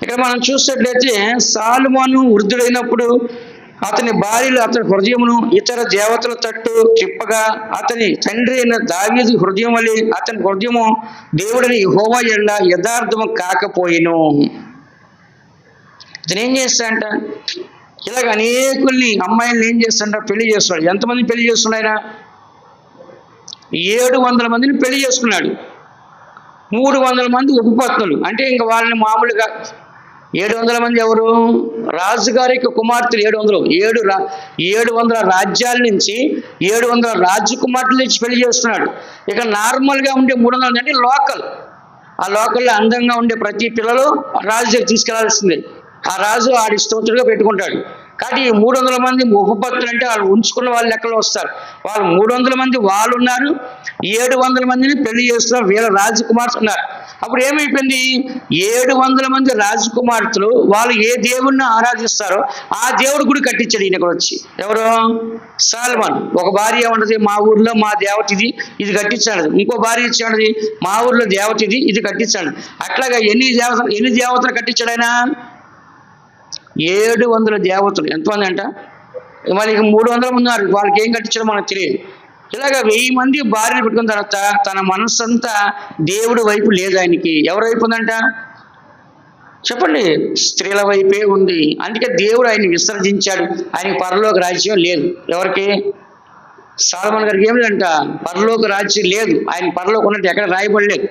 ఇక్కడ మనం చూసినట్లయితే సొలొమోను వృద్ధుడైనప్పుడు అతని భార్యలు అతని హృదయమును ఇతర దేవతల తట్టు తిప్పగా అతని తండ్రి అయిన దావీదు హృదయం వలె అతని హృదయము దేవుడైన యెహోవా ఎడల యథార్థము కాకపోయెను. ఇతను ఏం చేస్తాడంట? ఇలాగ అనేకుల్ని అమ్మాయిలను ఏం చేస్తాడంట? పెళ్లి చేస్తున్నాడు. ఎంతమంది పెళ్లి చేస్తున్నాడు ఆయన? 700 మందిని పెళ్లి చేసుకున్నాడు. 300 మంది ఉపపత్నులు. అంటే ఇంకా వాళ్ళని మామూలుగా 700 మంది ఎవరు? రాజుగారి యొక్క కుమార్తెలు 700 రాజ్యాల నుంచి 700 రాజకుమార్తెల నుంచి పెళ్లి చేస్తున్నాడు. ఇక నార్మల్గా ఉండే 300 అంటే లోకల్. ఆ లోకల్లో అందంగా ఉండే ప్రతి పిల్లలు రాజు దగ్గర తీసుకెళ్లాల్సిందే. ఆ రాజు ఆడి స్తోత్రుగా పెట్టుకుంటాడు. కాబట్టి 300 మంది ఉపపత్తులు అంటే వాళ్ళు ఉంచుకున్న వాళ్ళ లెక్కలో వస్తారు. వాళ్ళు 300 మంది వాళ్ళు ఉన్నారు, 700 మందిని పెళ్లి చేస్తున్నారు. వీళ్ళ రాజకుమార్తెలు ఉన్నారు. అప్పుడు ఏమైపోయింది? 700 మంది రాజకుమార్తెలు వాళ్ళు ఏ దేవుణ్ణి ఆరాధిస్తారో ఆ దేవుడు గుడి కట్టించాడు ఈయనకు వచ్చి. ఎవరు? సొలొమోన్. ఒక భార్య ఉన్నది, మా ఊర్లో మా దేవత ఇది కట్టించాడు. ఇంకో భార్య ఇచ్చాడు, మా ఊర్లో దేవత ఇది కట్టించాడు. అట్లాగా ఎన్ని దేవతలు కట్టించాడు ఆయన? 700 దేవతలు. ఎంతమంది అంట? మరి 300 ఉన్నారు. వాళ్ళకి ఏం కట్టించాడో మనకు తెలియదు. ఇలాగ 1000 మంది భార్యలు పెట్టుకున్న తర్వాత తన మనస్సంతా దేవుడి వైపు లేదు ఆయనకి. ఎవరి వైపు ఉందంట? చెప్పండి, స్త్రీల వైపే ఉంది. అందుకే దేవుడు ఆయన్ని విసర్జించాడు. ఆయనకి పరలోక రాజ్యం లేదు. ఎవరికి? సొలొమోన్ గారికి ఏం లేదంట? పరలోక రాజ్యం లేదు. ఆయన పరలోకం ఉన్నట్టు ఎక్కడ రాయబడలేదు.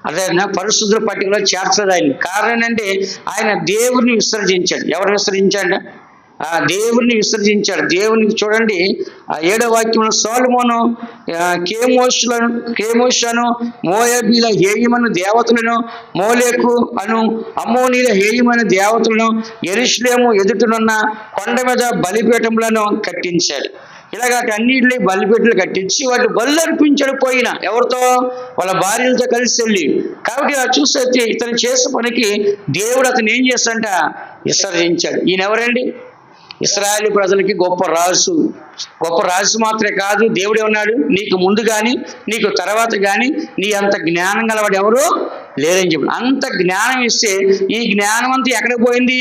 అదే పరిశుద్ధుల పట్టికలో చేర్చలేదు ఆయన. కారణం ఏంటంటే ఆయన దేవుడిని విసర్జించాడు. ఎవరు విసర్జించాడు? దేవుడిని విసర్జించాడు. దేవునికి చూడండి 7వ వాక్యంలో సొలొమోను కేమోషను మోయాబీల హేయమను దేవతలను మోలేకు అను అమ్మోనీల హేయమైన దేవతలను యెరూషలేము ఎదుటనున్న కొండ మీద బలిపీఠములను కట్టించాడు. ఇలాగ అన్నింటినీ బలిపీఠలు కట్టించి వాటిని బలు అర్పించాడు. పోయిన ఎవరితో? వాళ్ళ భార్యలతో కలిసి వెళ్ళి. కాబట్టి చూస్తే ఇతను చేసే పనికి దేవుడు అతను ఏం చేస్తాడంట? విసర్జించాడు. ఈయన ఎవరండి? ఇశ్రాయేలు ప్రజలకి గొప్ప రాజు మాత్రమే కాదు, దేవుడే ఉన్నాడు. నీకు ముందు కానీ నీకు తర్వాత కానీ నీ అంత జ్ఞానం గలవాడు ఎవరు లేదని చెప్పి అంత జ్ఞానం ఇస్తే ఈ జ్ఞానం అంతా ఎక్కడికి పోయింది?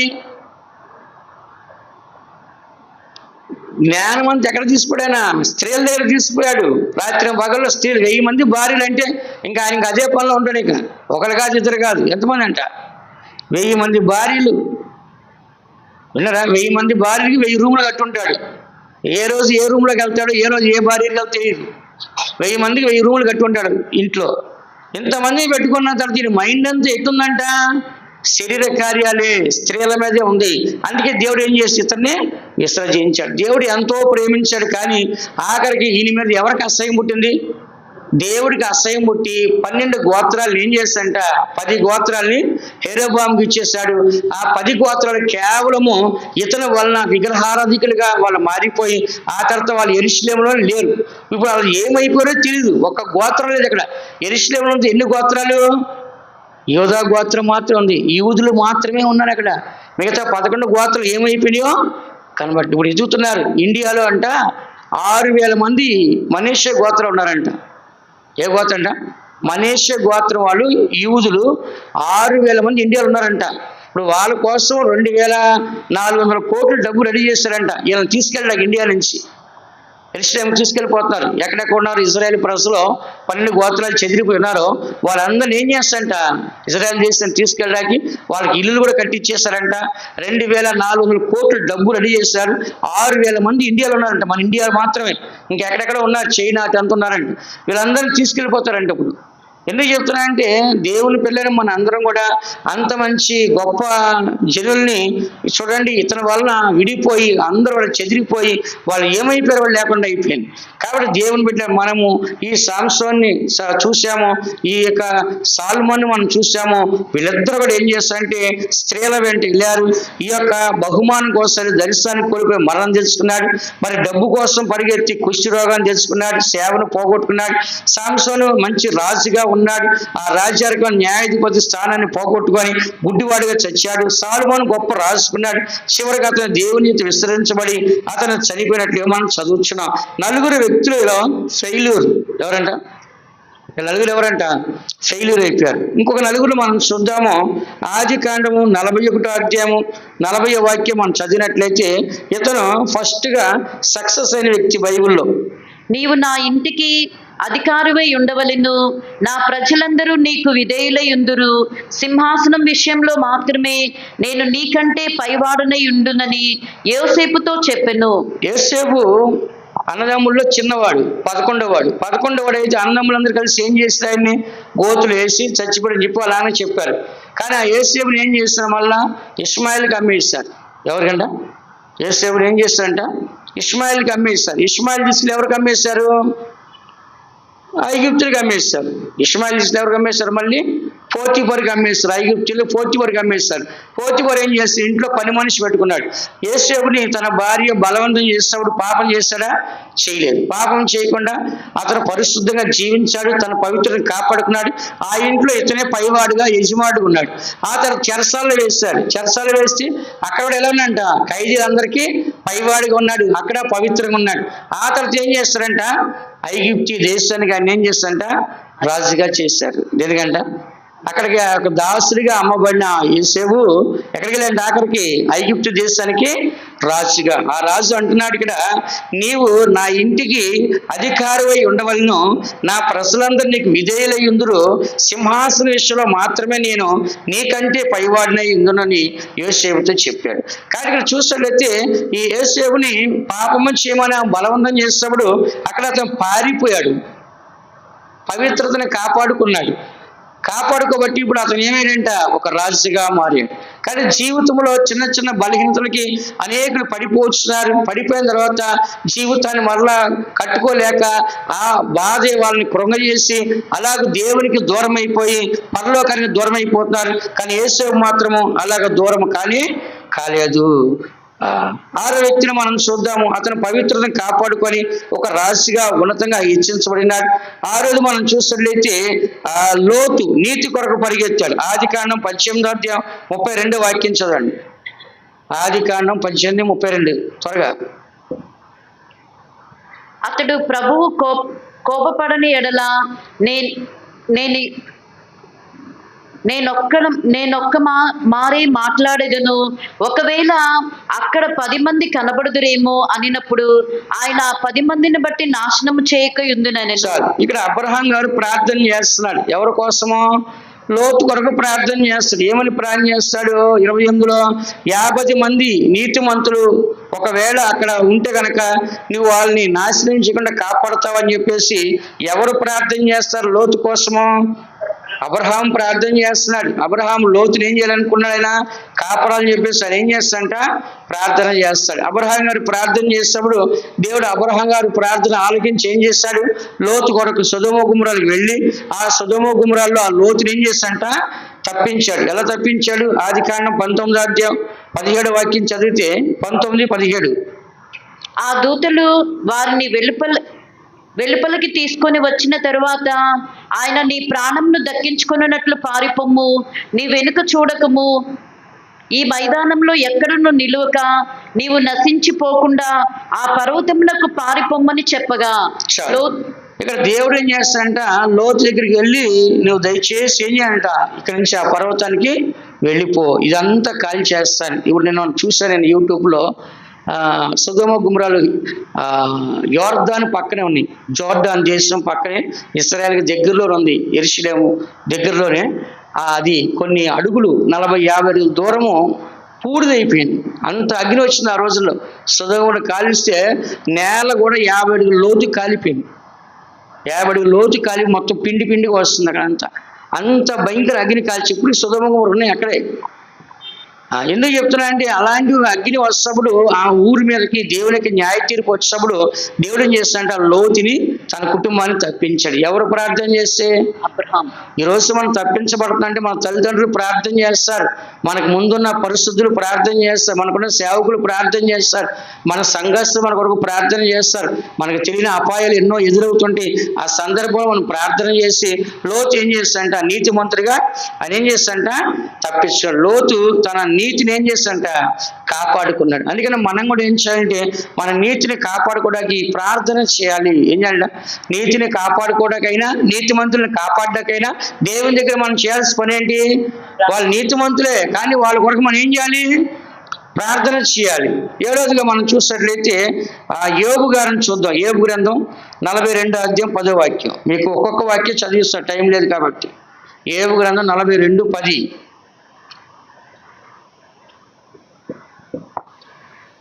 జ్ఞానం అంతా ఎక్కడ తీసుకుపోయానా? స్త్రీల దగ్గర తీసుకుపోయాడు. రాత్రి పగల్లో స్త్రీలు 1000 మంది భార్యలు అంటే ఇంకా ఆయనకి అదే పనిలో ఉంటాడు. ఇక ఒకరు కాదు, ఇద్దరు కాదు, ఎంతమంది అంట? 1000 మంది భార్యలు. విన్నారా? 1000 మంది భార్యలకి 1000 రూములు కట్టుంటాడు. ఏ రోజు ఏ రూమ్లోకి వెళ్తాడో, ఏ రోజు ఏ భార్యకి వెళ్తే తెలియదు. 1000 మందికి 1000 రూములు కట్టుంటాడు ఇంట్లో. ఇంతమంది పెట్టుకున్న తర్వాత ఈ మైండ్ అంతా ఎట్టుందంట, శరీర కార్యాలే, స్త్రీల మీదే ఉంది. అందుకే దేవుడు ఏం చేసి ఇతన్ని విసర్జించాడు. దేవుడు ఎంతో ప్రేమించాడు, కానీ ఆఖరికి ఈయన మీద ఎవరికి అసహ్యం పుట్టింది? దేవుడికి అసహ్యం పుట్టి 12 గోత్రాలను ఏం చేశాడంట, 10 గోత్రాలని హెరోబాముకి ఇచ్చేశాడు. ఆ 10 గోత్రాలు కేవలము ఇతని వలన విగ్రహారాధికులుగా వాళ్ళు మారిపోయి ఆ తర్వాత వాళ్ళు యెరూషలేములో లేరు. ఇప్పుడు వాళ్ళు ఏమైపోయారో తెలియదు. ఒక్క గోత్రం లేదు అక్కడ. యెరూషలేములో ఎన్ని గోత్రాలు? యోధా గోత్రం మాత్రం ఉంది. యూదులు మాత్రమే ఉన్నారు అక్కడ. మిగతా 11 గోత్రాలు ఏమైపోయినాయో కనబట్టి ఇప్పుడు ఎదుగుతున్నారు. ఇండియాలో అంట 6,000 మంది మనీషే గోత్రం ఉన్నారంట. ఏ గోత్రం అంట? మనీషే గోత్రం వాళ్ళు యూదులు 6,000 మంది ఇండియాలో ఉన్నారంట. ఇప్పుడు వాళ్ళ కోసం 2,400 కోట్లు డబ్బు రెడీ చేశారంట. వీళ్ళని తీసుకెళ్ళాక ఇండియా నుంచి యెరూషలేముకు తీసుకెళ్ళిపోతున్నారు. ఎక్కడెక్కడ ఉన్నారు ఇజ్రాయేల్ ప్రజలో 12 గోత్రాలు చెదిరిపోయి ఉన్నారో వాళ్ళందరినీ ఏం చేస్తారంట, ఇజ్రాయేల్ దేశాన్ని తీసుకెళ్ళడానికి వాళ్ళకి ఇల్లులు కూడా కట్టించేశారంట. 2,400 కోట్లు డబ్బు రెడీ చేశారు. 6,000 మంది ఇండియాలో ఉన్నారంట. మన ఇండియాలో మాత్రమే, ఇంకెక్కడెక్కడ ఉన్నారు, చైనా అంత ఉన్నారంట. వీళ్ళందరినీ తీసుకెళ్ళిపోతారంట. ఇప్పుడు ఎందుకు చెప్తున్నానంటే, దేవుని పిల్లలు మన అందరం కూడా అంత మంచి గొప్ప జనుల్ని చూడండి, ఇతని వలన విడిపోయి అందరూ వాళ్ళు చెదిరిపోయి వాళ్ళు ఏమైపోయారు, వాళ్ళు లేకుండా అయిపోయింది. కాబట్టి దేవుని బిడ్డ మనము ఈ సాంసోన్ని చూసాము, ఈ యొక్క సాల్మోన్ని మనం చూసాము. వీళ్ళిద్దరూ కూడా ఏం చేస్తారంటే స్త్రీల వెంట వెళ్ళారు. ఈ యొక్క బహుమానం కోసం దర్శనాన్ని కోల్పోయి మరణం తెలుసుకున్నాడు. మరి డబ్బు కోసం పరిగెత్తి కుష్టి రోగాన్ని తెలుసుకున్నాడు, సేవను పోగొట్టుకున్నాడు. సాంసోను మంచి రాజుగా ఉన్నాడు. ఆ రాజ్యానికి న్యాయాధిపతి స్థానాన్ని పోగొట్టుకొని గుడ్డివాడిగా చచ్చాడు. సాల్మోను గొప్ప రాజుకున్నాడు. చివరికి అతను దేవుని విస్తరించబడి అతను చనిపోయినట్లు మనం చదువుతున్నాం. 4 వ్యక్తులలో ఫెయిల్యూర్ ఎవరంట? 4 ఎవరంట? ఫెయిల్యూర్ అయిపోయారు. ఇంకొక 4 మనం చూద్దాము. ఆదికాండము 41వ అధ్యాయము 40వ వాక్యం మనం చదివినట్లయితే ఇతను ఫస్ట్గా సక్సెస్ అయిన వ్యక్తి బైబిల్లో. నీవు నా ఇంటికి అధికారివై ఉండవలెను, నా ప్రజలందరూ నీకు విధేయులై ఉందురు, సింహాసనం విషయంలో మాత్రమే నేను నీకంటే పైవాడనై ఉండునని యోసేపుతో చెప్పెను. యోసేపు అన్నదమ్ముల్లో చిన్నవాడు, 11వ అయితే అన్నదమ్ములందరూ కలిసి ఏం చేస్తారు, ఆయన్ని గోతులు వేసి చచ్చిపోయి చెప్పి అలానే చెప్పారు. కానీ ఆ యోసేపుని ఏం చేస్తారు, మళ్ళా ఇష్మాయిల్కి అమ్మేస్తారు. ఎవరికంట? యోసేపుని ఏం చేస్తారంట, ఇష్మాయిల్కి అమ్మేస్తారు. ఇష్మాయిల్ తీసుకుని ఎవరికి అమ్మేశారు? ఐగుప్తులకు అమ్మేస్తారు. ఇష్మాయిల్ తీసుకుని ఎవరికి అమ్మేస్తారు? మళ్ళీ పోతీఫరుకి అమ్మేస్తారు. ఐగుప్తులు పోతీఫరుకి అమ్మేస్తారు. పోతీఫరు ఏం చేస్తారు, ఇంట్లో పని మనిషి పెట్టుకున్నాడు. యోసేపుని తన భార్య బలవంతం చేసినప్పుడు పాపం చేస్తాడా? చేయలేదు. పాపం చేయకుండా అతను పరిశుద్ధంగా జీవించాడు, తన పవిత్రతను కాపాడుకున్నాడు. ఆ ఇంట్లో ఇతనే పైవాడుగా యజమానుడు ఉన్నాడు. ఆ తర్వాత చెరసాలలో వేస్తాడు. చెరసాలలో వేస్తే అక్కడ కూడా ఎలా ఉన్నంట, ఖైదీలందరికీ పైవాడిగా ఉన్నాడు, అక్కడ పవిత్రంగా ఉన్నాడు. ఆ తర్వాత ఏం చేస్తారంట, ఐగుప్తి దేశానికి ఆయన ఏం చేస్తారంట, రాజుగా చేశారు. ఎందుకంట అక్కడికి ఒక దాసుడిగా అమ్మబడిన యోసేపు ఎక్కడికి వెళ్ళండి, ఆఖరికి ఐగుప్తు దేశానికి రాజుగా. ఆ రాజు అంటున్నాడు ఇక్కడ, నీవు నా ఇంటికి అధికారివై ఉండవలను, నా ప్రజలందరూ నీకు విధేయులై ఉందురు, సింహాసన విషయంలో మాత్రమే నేను నీకంటే పైవాడినై ఉందునని యోసేపుతో చెప్పాడు. కానీ ఇక్కడ చూసినట్లయితే ఈ యోసేపుని పాపము చేయమని బలవంతం చేసినప్పుడు అక్కడ అతను పారిపోయాడు, పవిత్రతను కాపాడుకోబట్టి ఇప్పుడు అతను ఏమైందంట, ఒక రాజుగా మారాడు. కానీ జీవితంలో చిన్న చిన్న బలహీనతలకి అనేకులు పడిపోతున్నారు. పడిపోయిన తర్వాత జీవితాన్ని మరలా కట్టుకోలేక ఆ బాధే వాళ్ళని కృంగజేసి అలాగ దేవునికి దూరం అయిపోయి పరలోకానికి దూరం అయిపోతున్నారు. కానీ యేసు మాత్రము అలాగ దూరం కాలేదు. 6వ వ్యక్తిని మనం చూద్దాము. అతను పవిత్రతను కాపాడుకొని ఒక రాజుగా ఉన్నతంగా హెచ్చించబడినాడు. 6వది మనం చూసినట్లయితే లోతు నీతి కొరకు పరిగెత్తాడు. ఆదికాండం 18వ అధ్యాయం 32వ వాక్యం చదవండి. ఆదికాండం 18:32 త్వరగా. అతడు ప్రభువు కోపపడని ఎడల నేనొక్క మారే మాట్లాడేదను, ఒకవేళ అక్కడ 10 మంది కనబడుదురేమో అనినప్పుడు ఆయన 10 మందిని బట్టి నాశనము చేయక ఉండునని. ఇక్కడ అబ్రహాం గారు ప్రార్థన చేస్తున్నాడు. ఎవరి కోసమో? లోతు కొరకు ప్రార్థన చేస్తాడు. ఏమని ప్రార్థన చేస్తాడు? 28లో 50 మంది నీతిమంతులు ఒకవేళ అక్కడ ఉంటే కనుక నువ్వు వాళ్ళని నాశనం చేయకుండా కాపాడతావని చెప్పేసి ఎవరు ప్రార్థన చేస్తారు లోతు కోసము? అబ్రహాం ప్రార్థన చేస్తున్నాడు. అబ్రహాం లోతుని ఏం చేయాలనుకున్నాడు? ఆయన కాపరాలు చెప్పేసి ఆయన ఏం చేస్తాడంట? ప్రార్థన చేస్తాడు. అబ్రహాం గారు ప్రార్థన చేసినప్పుడు దేవుడు అబ్రహాం గారు ప్రార్థన ఆలకించి ఏం చేస్తాడు? లోతు కొరకు సొదొమ గుమ్రాలకు వెళ్ళి ఆ సొదొమ గుమ్రాల్లో ఆ లోతుని ఏం చేస్తాడంట? తప్పించాడు. ఎలా తప్పించాడు? ఆదికాండం 19వ అధ్యాయం 17వ వాక్యం చదివితే 19-17. ఆ దూతలు వారిని వెలుపలికి తీసుకొని వచ్చిన తరువాత ఆయన, నీ ప్రాణంను దక్కించుకొనున్నట్లు పారిపొమ్ము, నీ వెనుక చూడకము, ఈ మైదానంలో ఎక్కడను నిలువక నీవు నశించిపోకుండా ఆ పర్వతమునకు పారిపొమ్మని చెప్పగా, ఇక్కడ దేవుడు ఏం చేస్తాడంట? లోతు దగ్గరికి వెళ్ళి నువ్వు దయచేసి ఏం చేయాలంట? ఇక్కడ నుంచి ఆ పర్వతానికి వెళ్ళిపో, ఇదంతా కాల్ చేస్తాను. ఇప్పుడు నేను చూసాను, నేను యూట్యూబ్లో సొదొమ గుమ్రాలు యోర్దాన్ పక్కనే ఉన్నాయి. జోర్డాన్ దేశం పక్కనే, ఇశ్రాయేల్కి దగ్గరలో ఉంది, యెరూషలేము దగ్గరలోనే. అది కొన్ని అడుగులు 40-50 అడుగుల దూరము పూడిదైపోయింది. అంత అగ్ని వచ్చింది ఆ రోజుల్లో. సొదొమను కాలిస్తే నేల కూడా 50 అడుగుల లోతు కాలిపోయింది. 50 అడుగుల లోతు కాలి మొత్తం పిండిగా వస్తుంది అక్కడ అంతా. అంత భయంకర అగ్ని కాల్చి ఇప్పుడు సొదొమ గుమ్రా ఉన్నాయి అక్కడే. ఎందుకు చెప్తున్నా అంటే, అలాంటి అగ్ని వస్తున్నప్పుడు ఆ ఊరి మీదకి దేవునికి న్యాయ తీర్పు వచ్చినప్పుడు దేవుడు ఏం చేస్తాడంటే ఆ లోతుని తన కుటుంబాన్ని తప్పించాడు. ఎవరు ప్రార్థన చేస్తే? అబ్రహాం. ఈరోజు మనం తప్పించబడుతుందంటే మన తల్లిదండ్రులు ప్రార్థన చేస్తారు, మనకు ముందున్న పరిస్థితులు ప్రార్థన చేస్తారు, మనకున్న సేవకులు ప్రార్థన చేస్తారు, మన సంఘస్థులు మన కొరకు ప్రార్థన చేస్తారు. మనకు తెలియని అపాయాలు ఎన్నో ఎదురవుతుంటే ఆ సందర్భంలో మనం ప్రార్థన చేసి లోతు ఏం చేస్తాడంట? నీతి మంత్రిగా ఆయన ఏం చేస్తాడంట? తప్పించాడు. లోతు తన నీతిని ఏం చేస్తాడంట? కాపాడుకున్నాడు. అందుకని మనం కూడా ఏం చేయాలంటే మన నీతిని కాపాడుకోవడానికి ప్రార్థన చేయాలి. ఏం చేయాలి? నీతిని కాపాడుకోవడానికైనా, నీతిమంతులను కాపాడడానికైనా దేవుని దగ్గర మనం చేయాల్సిన పని ఏంటి? వాళ్ళు నీతిమంతులే, కానీ వాళ్ళ కొరకు మనం ఏం చేయాలి? ప్రార్థన చేయాలి. ఏడవదిగా మనం చూసినట్లయితే యోబు గారిని చూద్దాం. యోబు గ్రంథం 42వ అధ్యాయం 10వ వాక్యం. మీకు ఒక్కొక్క వాక్యం చదివిస్తా, టైం లేదు కాబట్టి. యోబు గ్రంథం 42:10.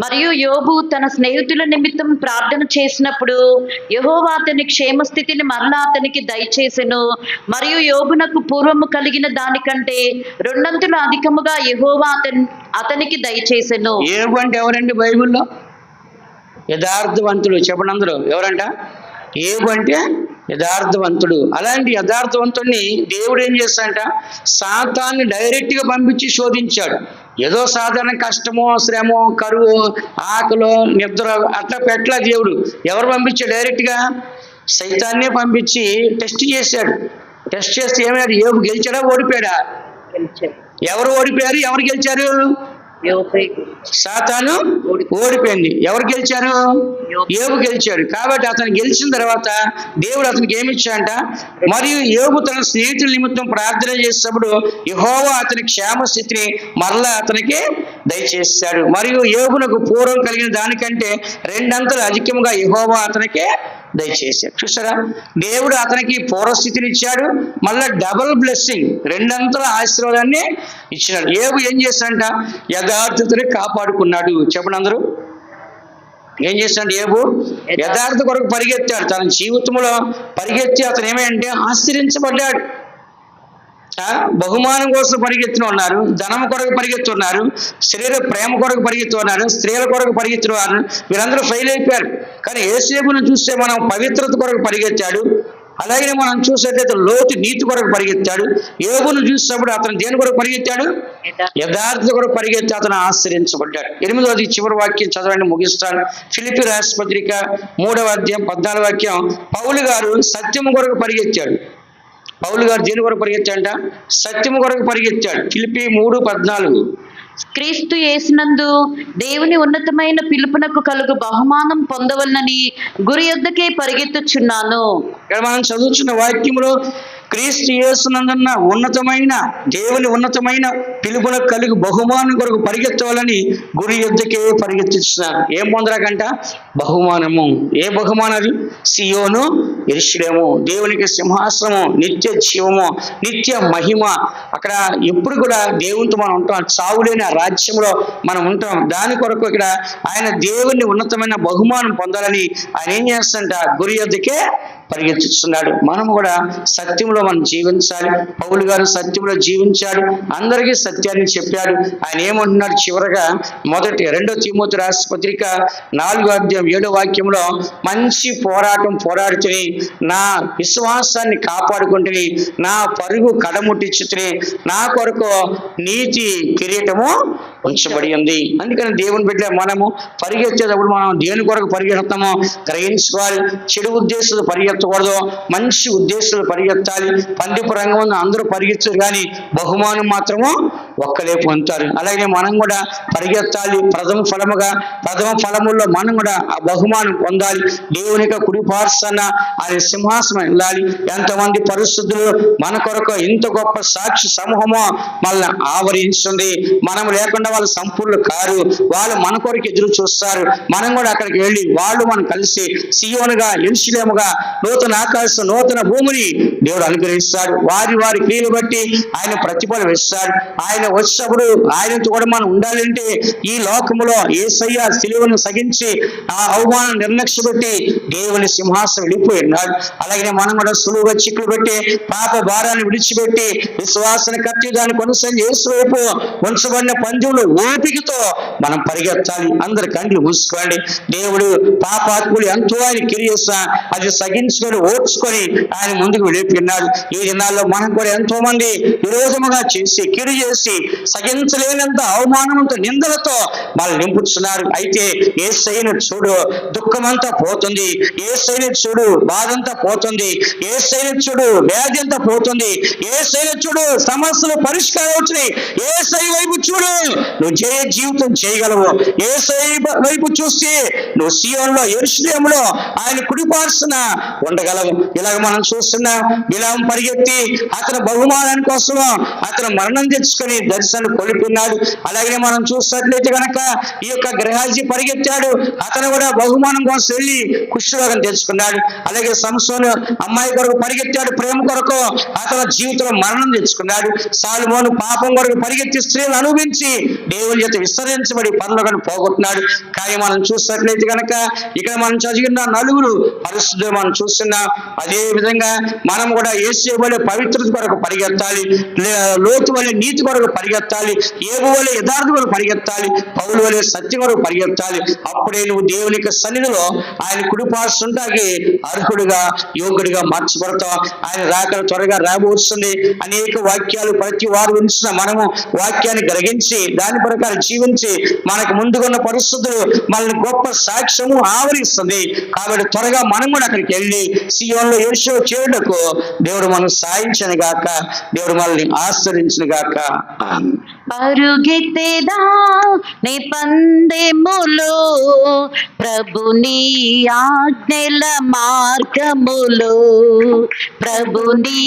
మరియు యోబు తన స్నేహితుల నిమిత్తం ప్రార్థన చేసినప్పుడు యెహోవా అతని క్షేమస్థితిని మరలా అతనికి దయచేసెను. మరియు యోబునకు పూర్వము కలిగిన దానికంటే 2 అంతులు అధికముగా యెహోవా అతనికి దయచేసెను. యోబు అంటే ఎవరండి బైబిల్లో? యథార్థవంతుడు. చెప్పండి అందరూ, ఎవరంట? యోబు అంటే యథార్థవంతుడు. అలాంటి యథార్థవంతుడిని దేవుడు ఏం చేస్తాడంట? సాతాన్ని డైరెక్ట్గా పంపించి శోధించాడు. ఏదో సాధారణ కష్టమో, శ్రమో, కరువు, ఆకలో, నిద్ర అట్లా పెట్టలా దేవుడు. ఎవరు పంపించాడు? డైరెక్ట్గా సైతాన్నే పంపించి టెస్ట్ చేశాడు. టెస్ట్ చేస్తే ఏమయ్యాడు? యోబు గెలిచాడా, ఓడిపోయాడా? ఎవరు ఓడిపోయారు, ఎవరు గెలిచారు? సాతాను ఓడిపోయింది. ఎవరు గెలిచారు? యోబు గెలిచాడు. కాబట్టి అతను గెలిచిన తర్వాత దేవుడు అతనికి ఏమి ఇచ్చాడంట? మరియు యోబు తన స్నేహితుల నిమిత్తం ప్రార్థన చేసినప్పుడు యెహోవా అతని క్షేమస్థితిని మరలా అతనికి దయచేశాడు. మరియు యోబునకు పూర్వం కలిగిన దానికంటే 2 అంతలు అధికముగా యెహోవా అతనికి దయచేశాడు. చూసారా, దేవుడు అతనికి పూర్వస్థితిని ఇచ్చాడు, మళ్ళా డబుల్ బ్లెస్సింగ్, 2 అంతల ఆశీర్వాదాన్ని ఇచ్చినాడు. యోబు ఏం చేశాడంట? యథార్థతని కాపాడుకున్నాడు. చెప్పండి అందరూ, ఏం చేశాడు? యోబు యథార్థ కొరకు పరిగెత్తాడు. తన జీవితంలో పరిగెత్తి అతను ఏమంటే ఆశ్చర్యించబడ్డాడు. బహుమానం కోసం పరిగెత్తున్నారు, ధనం కొరకు పరిగెత్తున్నారు, శరీర ప్రేమ కొరకు పరిగెత్తున్నారు, స్త్రీల కొరకు పరిగెత్తున్నారు. వీరందరూ ఫెయిల్ అయిపోయారు. కానీ యేసేపును చూస్తే మనం పవిత్రత కొరకు పరిగెత్తాడు. అలాగే మనం చూసేటైతే లోతు నీతి కొరకు పరిగెత్తాడు. యోబును చూసినప్పుడు అతను దేని కొరకు పరిగెత్తాడు? యథార్థ కొరకు పరిగెత్తి అతను ఆశ్రయించబడ్డాడు. 8వది చివరి వాక్యం చదవండి, ముగిస్తాను. ఫిలిప్పీ రాసిన పత్రిక 3వ అధ్యాయం 14వ వాక్యం. పౌలు గారు సత్యము కొరకు పరిగెత్తాడు. పౌలు గారు దేని కొరకు పరిగెత్తాడంట? సత్యము కొరకు పరిగెత్తాడు. ఫిలిప్పీ 3:14. క్రీస్తు యేసునందు దేవుని ఉన్నతమైన పిలుపునకు కలుగు బహుమానం పొందవలనని గురి యొద్దకే పరిగెత్తుచున్నాను. ఇక్కడ మనం చదువుతున్న వాక్యంలో క్రీస్తు యేసునందున్న ఉన్నతమైన దేవుని ఉన్నతమైన పిలుపునకు కలుగు బహుమానం కొరకు పరిగెత్తవాలని గురి యొద్దకే పరిగెత్తుచున్నారు. ఏం పొందరాకంట? బహుమానము. ఏ బహుమానం అది? సియోను యెరూషలేము, దేవునికి సింహాసనము, నిత్య జీవము, నిత్య మహిమ. అక్కడ ఎప్పుడు కూడా దేవునితో మనం ఉంటాం, చావులేని ఆ రాజ్యంలో మనం ఉంటాం. దాని కొరకు ఇక్కడ ఆయన దేవుని ఉన్నతమైన బహుమానం పొందాలని ఆయన ఏం చేస్తాడంట, గురి యొద్దకే పరిగెత్తుతున్నాడు. మనం కూడా సత్యంలో మనం జీవించాలి. పౌలు గారు సత్యంలో జీవించాడు, అందరికీ సత్యాన్ని చెప్పాడు. ఆయన ఏమంటున్నాడు చివరగా, 2 తిమోతి రాసిన పత్రిక 4వ అధ్యాయం 7వ వాక్యంలో, మంచి పోరాటం పోరాడుతుని నా విశ్వాసాన్ని కాపాడుకుంటుని నా పరుగు కడముట్టించుతుని నా కొరకు నీతి కిరీటము ఉంచబడి ఉంది. అందుకని దేవుని బిడ్డ మనము పరిగెత్తేటప్పుడు మనం దేని కొరకు పరిగెడతామో గ్రహించుకోవాలి. చెడు ఉద్దేశాలు పరిగెత్తకూడదు, మంచి ఉద్దేశాలు పరిగెత్తాలి. పందిపు రంగం అందరూ పరిగెత్తరు, కానీ బహుమానం మాత్రము ఒక్కలే పొందుతారు. అలాగే మనం కూడా పరిగెత్తాలి. ప్రథమ ఫలముల్లో మనం కూడా ఆ బహుమానం పొందాలి. దేవుని యొక్క కుడి పార్శ్వన ఆయన సింహాసనం వెళ్ళాలి. ఎంతమంది పరిశుద్ధులు మన కొరకు ఇంత గొప్ప సాక్షి సమూహమో మనల్ని ఆవరించింది. మనం లేకుండా వాళ్ళు సంపూర్ణ కారు, వాళ్ళు మన కొరకు ఎదురు చూస్తారు. మనం కూడా అక్కడికి వెళ్ళి వాళ్ళు మనం కలిసి సియోనుగా, యెరూషలేముగా, నూతన ఆకాశం, నూతన భూమిని దేవుడు అనుగ్రహిస్తాడు. వారి వారి క్రియలు బట్టి ఆయన ప్రతిఫలం ఇస్తాడు. ఆయన వచ్చినప్పుడు ఆయనతో కూడా మనం ఉండాలంటే ఈ లోకములో యేసయ్య సిలువను సగించి ఆ అవమానం నిర్లక్ష్య పెట్టి దేవుని సింహాసనం వెళ్ళిపోయి ఉన్నాడు. అలాగే మనం కూడా సులువుగా చిక్కులు పెట్టి పాప భారాన్ని విడిచిపెట్టి విశ్వాసాన్ని కట్టి దాన్ని కొనసాగి యేసు వైపు ఉంచబడిన పందెంలో ఓపికతో మనం పరిగెత్తాలి. అందరి కండ్లు మూసుకోండి. దేవుడు పాపాత్ములు ఎంతో ఆయన కిరియేస్తా అది సగించుకొని ఓర్చుకొని ఆయన ముందుకు వెళ్ళిపోయినాడు. ఈ దినాల్లో మనం కూడా ఎంతో మంది విరోధముగా చేసి కిరు చేసి సగించలేనంత అవమానంతో నిందలతో వాళ్ళు నింపుతున్నారు. అయితే యేసయ్యను చూడు, దుఃఖమంతా పోతుంది. యేసయ్యను చూడు, బాధంతా పోతుంది. యేసయ్యను చూడు, వ్యాధి అంతా పోతుంది. యేసయ్యను చూడు, సమస్యలు పరిష్కారం అవుతున్నాయి. యేసయ్య వైపు చూడు, నువ్వు జయ జీవితం చేయగలవు. యేసయ్య వైపు చూస్తే నువ్వు సియోనులో, యెరూషలేములో ఆయన కుడి పార్శ్వన ఉండగలవు. ఇలాగ మనం చూస్తున్నాం. బిలాము పరిగెత్తి అతని బహుమానం కోసం అతను మరణం తెచ్చుకొని దర్శనాన్ని కోల్పోయినాడు. అలాగే మనం చూసినట్లయితే కనుక ఈ యొక్క గెహాజీ పరిగెత్తాడు, అతను కూడా బహుమానం కోసం వెళ్ళి కుష్ఠరోగం తెచ్చుకున్నాడు. అలాగే సంసోను అమ్మాయి కొరకు పరిగెత్తాడు, ప్రేమ కొరకు అతని జీవితంలో మరణం తెచ్చుకున్నాడు. సాలొమోను పాపం కొరకు పరిగెత్తి స్త్రీలను అనుభవించి దేవుని చేత విస్తరించబడి పరలోకాన్ని పోగొట్టున్నాడు. కానీ మనం చూసినట్లయితే కనుక ఇక్కడ మనం చదివిన నలుగురు పరిస్థితులు మనం చూస్తున్నాం. అదే విధంగా మనం కూడా యేసు వలె పవిత్రత కొరకు పరిగెత్తాలి, లోతు వలె నీతి కొరకు పరిగెత్తాలి, యోబు వలె యథార్థ కొరకు పరిగెత్తాలి, పౌలు వలె సత్యం కొరకు పరిగెత్తాలి. అప్పుడే నువ్వు దేవుని యొక్క సన్నిధిలో ఆయన కుడి పార్శ్వంటాకి అర్హుడిగా, యోగుడిగా మార్చబడతావు. ఆయన రాకడ త్వరగా రాబోతుంది. అనేక వాక్యాలు ప్రతి వారు వినిచిన మనము వాక్యాన్ని గ్రహించి దాని ప్రకారం జీవించి మనకు ముందుకున్న పరిస్థితులు మనల్ని గొప్ప సాక్ష్యము ఆవరిస్తుంది. కాబట్టి త్వరగా మనం కూడా అక్కడికి వెళ్ళి సియోనులో యెరూషలేము చేరుటకు దేవుడు మనం సాయించను గాక, దేవుడు మనల్ని ఆశ్రయించను గాక. పరుగెత్తెదా నీ పందెములో, ప్రభుని ఆజ్ఞల మార్గములో, ప్రభుని